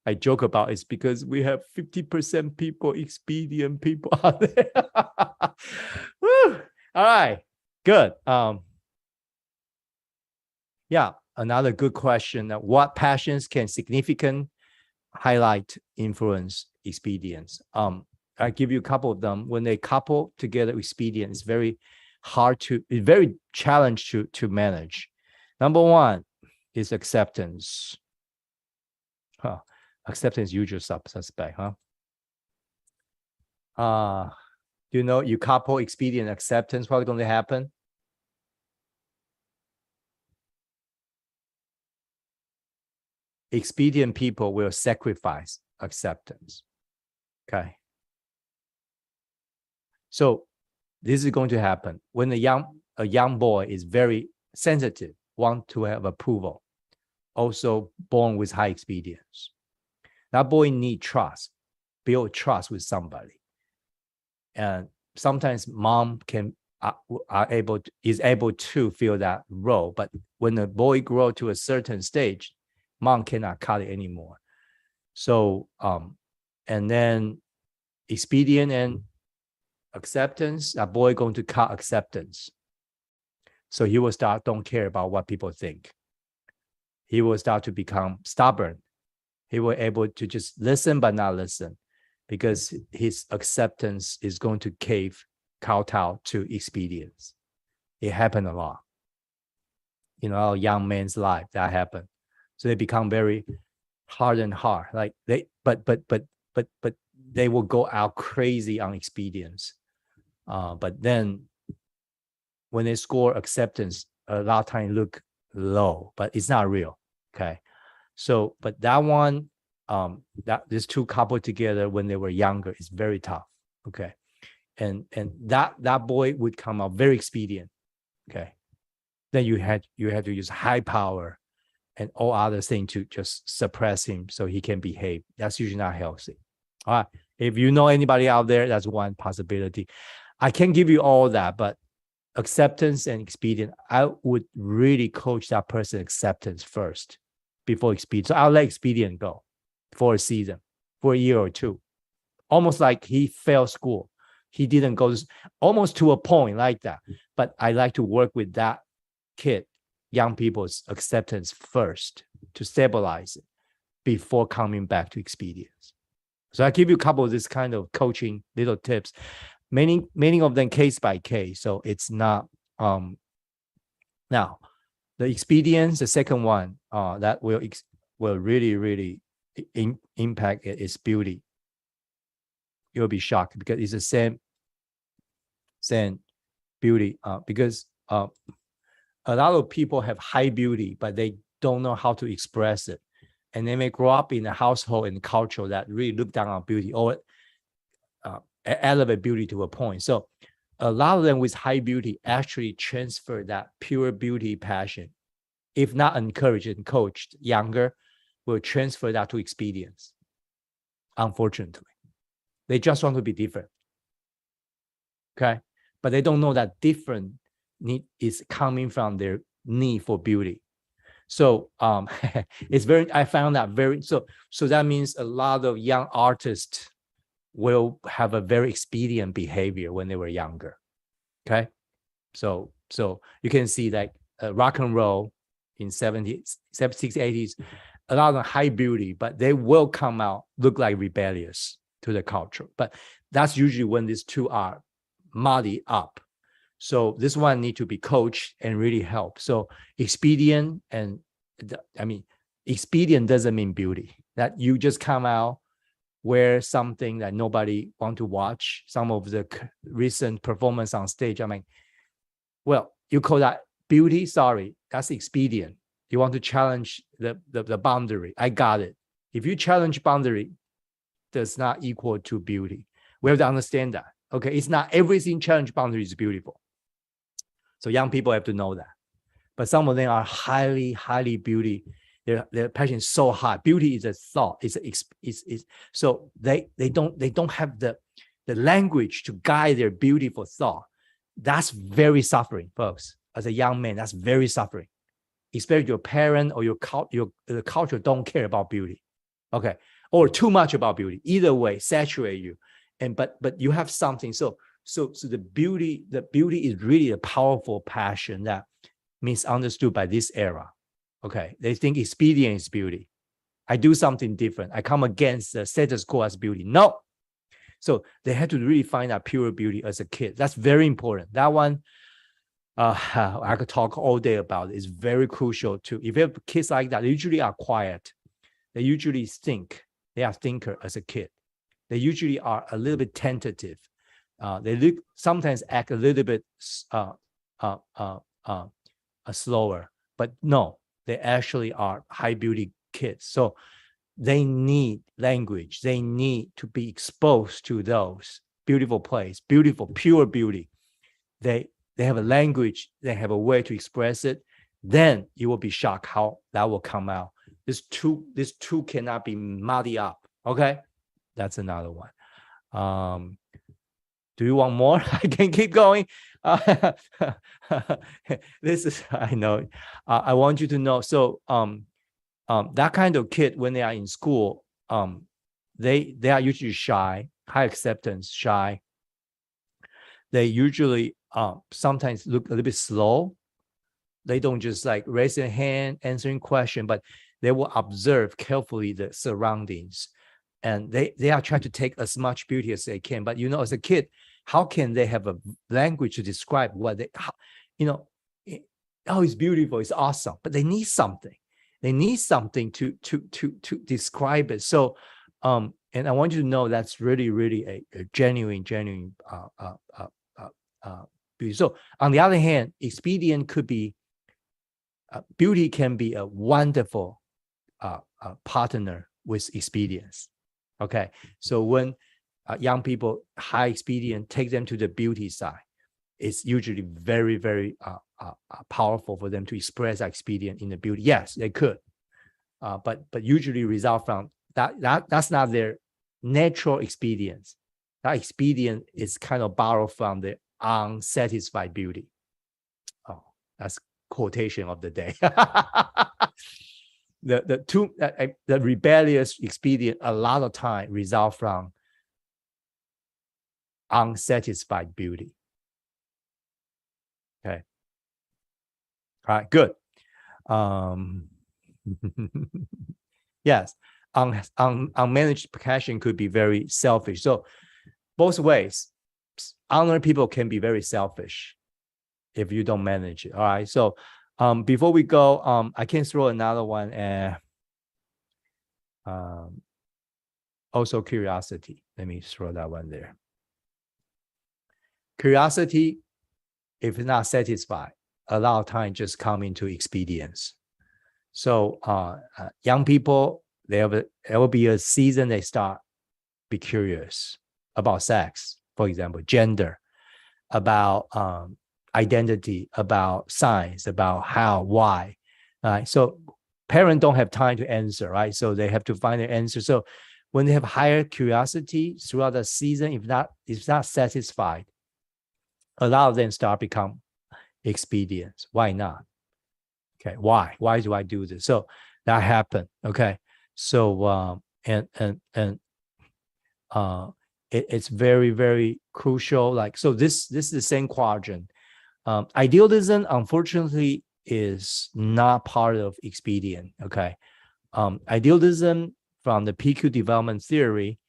I joke about it's because we have 50% people, expedient people out there. Woo! All right, good. Yeah, another good question. What passions can significant highlight influence experience? I give you a couple of them. When they couple together experience, it's very challenging to manage. Number one is acceptance. Acceptance usual suspect, you couple expedient acceptance, what's going to happen? Expedient people will sacrifice acceptance. Okay. So this is going to happen when a young boy is very sensitive, want to have approval, also born with high experience. That boy need trust, build trust with somebody. And sometimes mom is able to fill that role. But when the boy grow to a certain stage, mom cannot cut it anymore. So, and then expedient and acceptance, that boy going to cut acceptance. So he will start, don't care about what people think. He will start to become stubborn. He will able to just listen, but not listen, because his acceptance is going to kowtow to expedience. It happened a lot. A young man's life, that happened. So they become very hard and hard. Like but they will go out crazy on expedience. But then when they score acceptance, a lot of time look low, but it's not real. Okay. So, but that one, that these two coupled together when they were younger is very tough. Okay. And that boy would come out very expedient. Okay. Then you had to use high power and all other things to just suppress him so he can behave. That's usually not healthy. All right. If you know anybody out there, that's one possibility. I can't give you all that, but acceptance and expedient, I would really coach that person acceptance first before expedient. So I'll let expedient go for a season, for a year or two. Almost like he failed school. He didn't go almost to a point like that. But I like to work with that kid, young people's acceptance first to stabilize it before coming back to expedience. So I give you a couple of this kind of coaching little tips. Many of them case by case. So it's not now the expedience, the second one that will really impact it is beauty. You'll be shocked because it's the same beauty because a lot of people have high beauty, but they don't know how to express it. And they may grow up in a household and culture that really look down on beauty or elevate beauty to a point. So a lot of them with high beauty actually transfer that pure beauty passion. If not encouraged and coached younger, will transfer that to experience. Unfortunately, they just want to be different. Okay. But they don't know that different need is coming from their need for beauty. So it's I found that so that means a lot of young artists will have a very expedient behavior when they were younger. Okay. So you can see that rock and roll in 70s, 60s, 80s, a lot of high beauty, but they will come out look like rebellious to the culture. But that's usually when these two are muddy up. So this one need to be coached and really help. So expedient and expedient doesn't mean beauty. That you just come out, wear something that nobody want to watch. Some of the recent performance on stage, I mean, well, you call that beauty? Sorry, that's expedient. You want to challenge the boundary. I got it. If you challenge boundary, does not equal to beauty. We have to understand that. Okay, it's not everything challenge boundary is beautiful. So young people have to know that. But some of them are highly, highly beauty. Their passion is so high. Beauty is a thought. So they don't have the language to guide their beautiful thought. That's very suffering, folks. As a young man, that's very suffering. Especially your parent or the culture don't care about beauty, okay, or too much about beauty. Either way, saturate you, but you have something. So the beauty is really a powerful passion that misunderstood by this era. Okay, they think expedient is beauty. I do something different. I come against the status quo as beauty. No. So they had to really find out pure beauty as a kid. That's very important. That one, I could talk all day about it. It's very crucial too. If you have kids like that, they usually are quiet. They usually think. They are thinker as a kid. They usually are a little bit tentative. They sometimes act a little bit slower, but no, they actually are high beauty kids. So they need language. They need to be exposed to those beautiful places, beautiful, pure beauty. They have a language. They have a way to express it. Then you will be shocked how that will come out. This two cannot be muddy up. Okay, that's another one. Do you want more? I can keep going. This is, I know. I want you to know. So that kind of kid, when they are in school, they are usually shy, high acceptance, shy. They usually sometimes look a little bit slow. They don't just like raise their hand, answering question, but they will observe carefully the surroundings. And they are trying to take as much beauty as they can. But, as a kid, how can they have a language to describe what it's beautiful, it's awesome, but they need something. They need something to describe it. So, and I want you to know that's really, really a genuine beauty. So on the other hand, expedient could be, beauty can be a wonderful partner with expedience. Okay, so when young people, high expedient, take them to the beauty side, it's usually very, very powerful for them to express expedient in the beauty. Yes, they could, but usually result from that's not their natural expedience. That expedient is kind of borrowed from the unsatisfied beauty. Oh, that's quotation of the day. The rebellious expedient a lot of time result from unsatisfied beauty. Okay. All right, good. Yes, unmanaged passion could be very selfish. So both ways, honor people can be very selfish if you don't manage it. All right. So before we go, I can throw another one. Also curiosity. Let me throw that one there. Curiosity, if it's not satisfied, a lot of time just come into expedience. So young people, there will be a season they start be curious about sex, for example, gender, about identity, about science, about how, why. Right? So parents don't have time to answer, right? So they have to find an answer. So when they have higher curiosity throughout the season, if not satisfied, a lot of them start become expedient. Why not? Okay, why? Why do I do this? So that happened. Okay, so it's very, very crucial. Like, so this is the same quadrant. Idealism, unfortunately, is not part of expedient. Okay, Idealism from the PQ development theory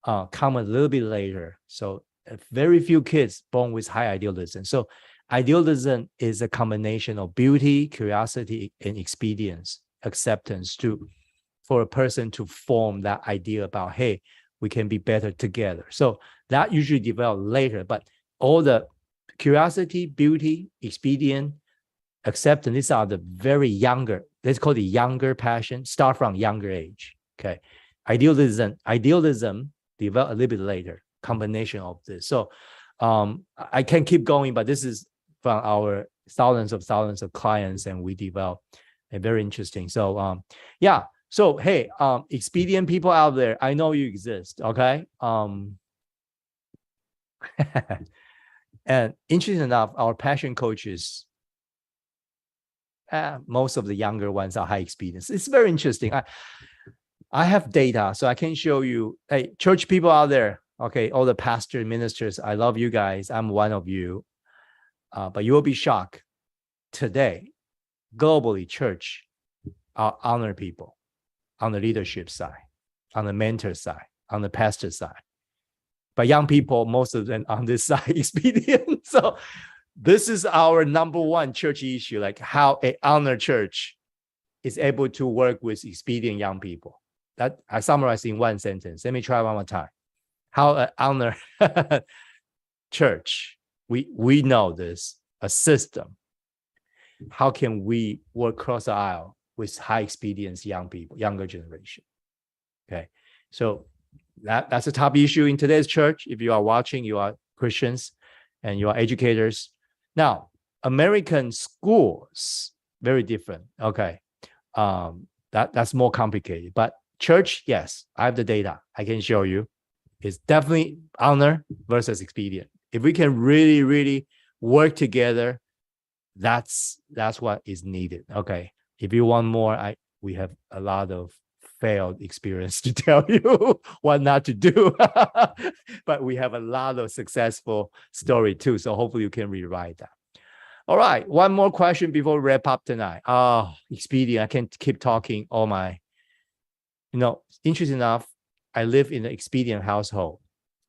come a little bit later. So very few kids born with high idealism. So idealism is a combination of beauty, curiosity, and expedience, acceptance for a person to form that idea about, hey, we can be better together. So that usually develop later, but all the curiosity, beauty, expedient, acceptance, these are the very younger, let's call it younger passion, start from younger age. Okay. Idealism develop a little bit later, combination of this. So I can keep going, but this is from our thousands of clients, and we develop a very interesting. So yeah. So hey, expedient people out there, I know you exist. Okay. And interesting enough, our passion coaches, most of the younger ones are high experience. It's very interesting. I have data, so I can show you. Hey, church people out there, okay, all the pastors, ministers, I love you guys. I'm one of you. But you will be shocked. Today, globally, church are honor people on the leadership side, on the mentor side, on the pastor side. But young people, most of them on this side, expedient. So this is our number one church issue, like how an honor church is able to work with expedient young people. That I summarized in one sentence. Let me try one more time. How an honor church, we know this, a system. How can we work across the aisle with high experience young people, younger generation? Okay, so that's a top issue in today's church. If you are watching, you are Christians and you are educators. Now, American schools, very different. Okay, that's more complicated. But church, yes, I have the data. I can show you. It's definitely honor versus expedient. If we can really, really work together, that's what is needed. Okay, if you want more, we have a lot of failed experience to tell you what not to do. But we have a lot of successful story too. So hopefully you can rewrite that. All right, one more question before we wrap up tonight. Expedient, I can keep talking all my, interesting enough, I live in an expedient household.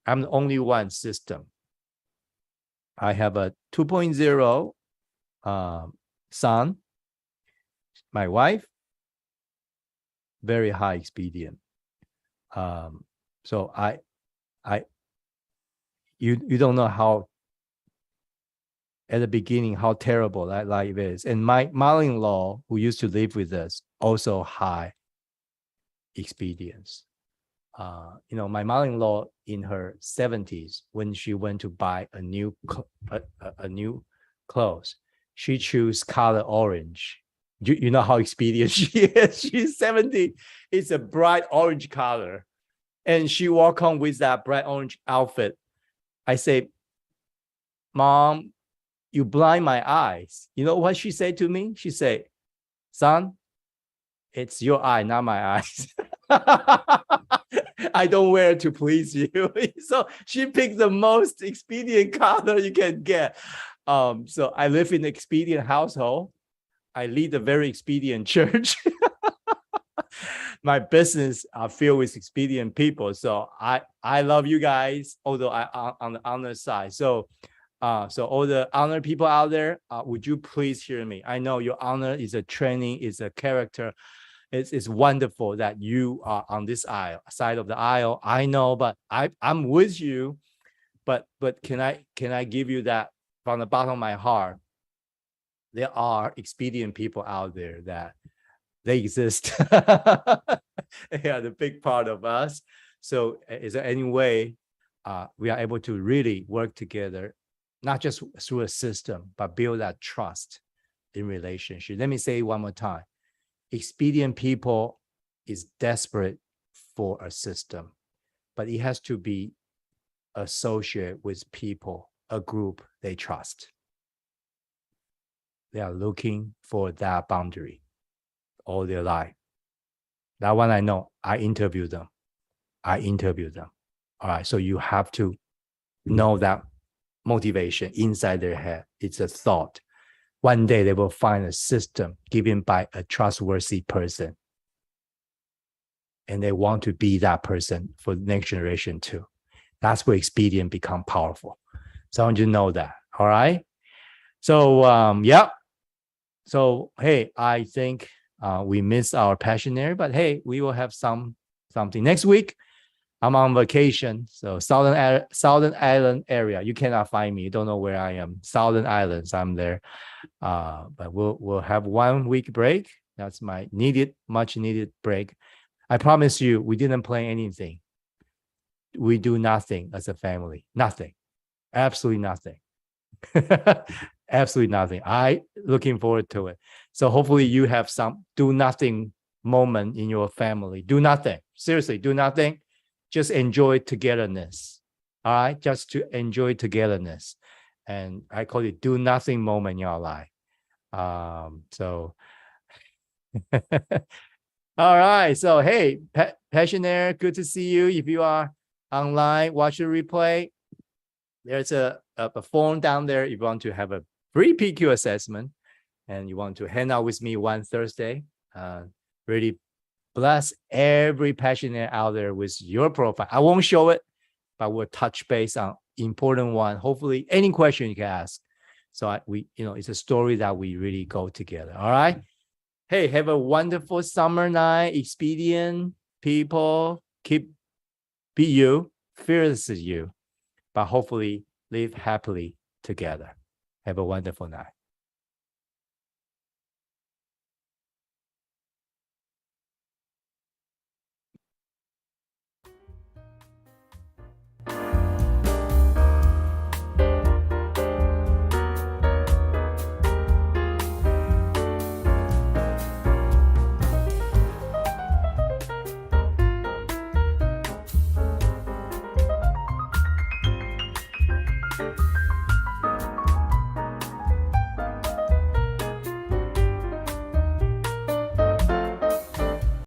I'm the only one system. I have a 2.0 son, my wife, very high expedient. So you don't know how at the beginning how terrible that life is. And my mother-in-law, who used to live with us, also high expedience. My mother-in-law in her 70s, when she went to buy a new clothes, she chose color orange. You know how expedient she is. She's 70. It's a bright orange color. And she walked home with that bright orange outfit. I say, Mom, you blind my eyes. You know what she said to me? She said, son, it's your eye, not my eyes. I don't wear it to please you. So she picked the most expedient color you can get. So I live in an expedient household. I lead a very expedient church. My business are filled with expedient people. So I love you guys, although I on the honor side. So all the honor people out there, would you please hear me? I know your honor is a training, is a character. It's wonderful that you are on this side of the aisle. I know, but I'm with you. But can I give you that from the bottom of my heart? There are expedient people out there that they exist. They are the big part of us. So is there any way we are able to really work together, not just through a system, but build that trust in relationship? Let me say it one more time. Expedient people is desperate for a system, but it has to be associated with people, a group they trust. They are looking for that boundary all their life. That one I know. I interview them. All right. So you have to know that motivation inside their head. It's a thought. One day they will find a system given by a trustworthy person. and they want to be that person for the next generation too. That's where Expedient become powerful. So I want you to know that. All right. So yeah. So hey, I think we missed our passionary, but hey, we will have something next week. I'm on vacation, so Southern Island area. You cannot find me. You don't know where I am. Southern Islands, I'm there. But we'll have 1 week break. That's my much needed break. I promise you, we didn't plan anything. We do nothing as a family. Nothing. Absolutely nothing. Absolutely nothing. I looking forward to it. So hopefully you have some do nothing moment in your family. Do nothing. Seriously, do nothing. Just enjoy togetherness. All right. Just to enjoy togetherness. And I call it do nothing moment in your life. So all right. So hey, Passionaire, good to see you. If you are online, watch the replay. There's a form down there if you want to have a free PQ assessment and you want to hang out with me one Thursday. Really bless every passionate out there with your profile. I won't show it, but we'll touch base on important one. Hopefully, any question you can ask. So it's a story that we really go together. All right. Hey, have a wonderful summer night. Expedient people, be you, fearless as you, but hopefully live happily together. Have a wonderful night.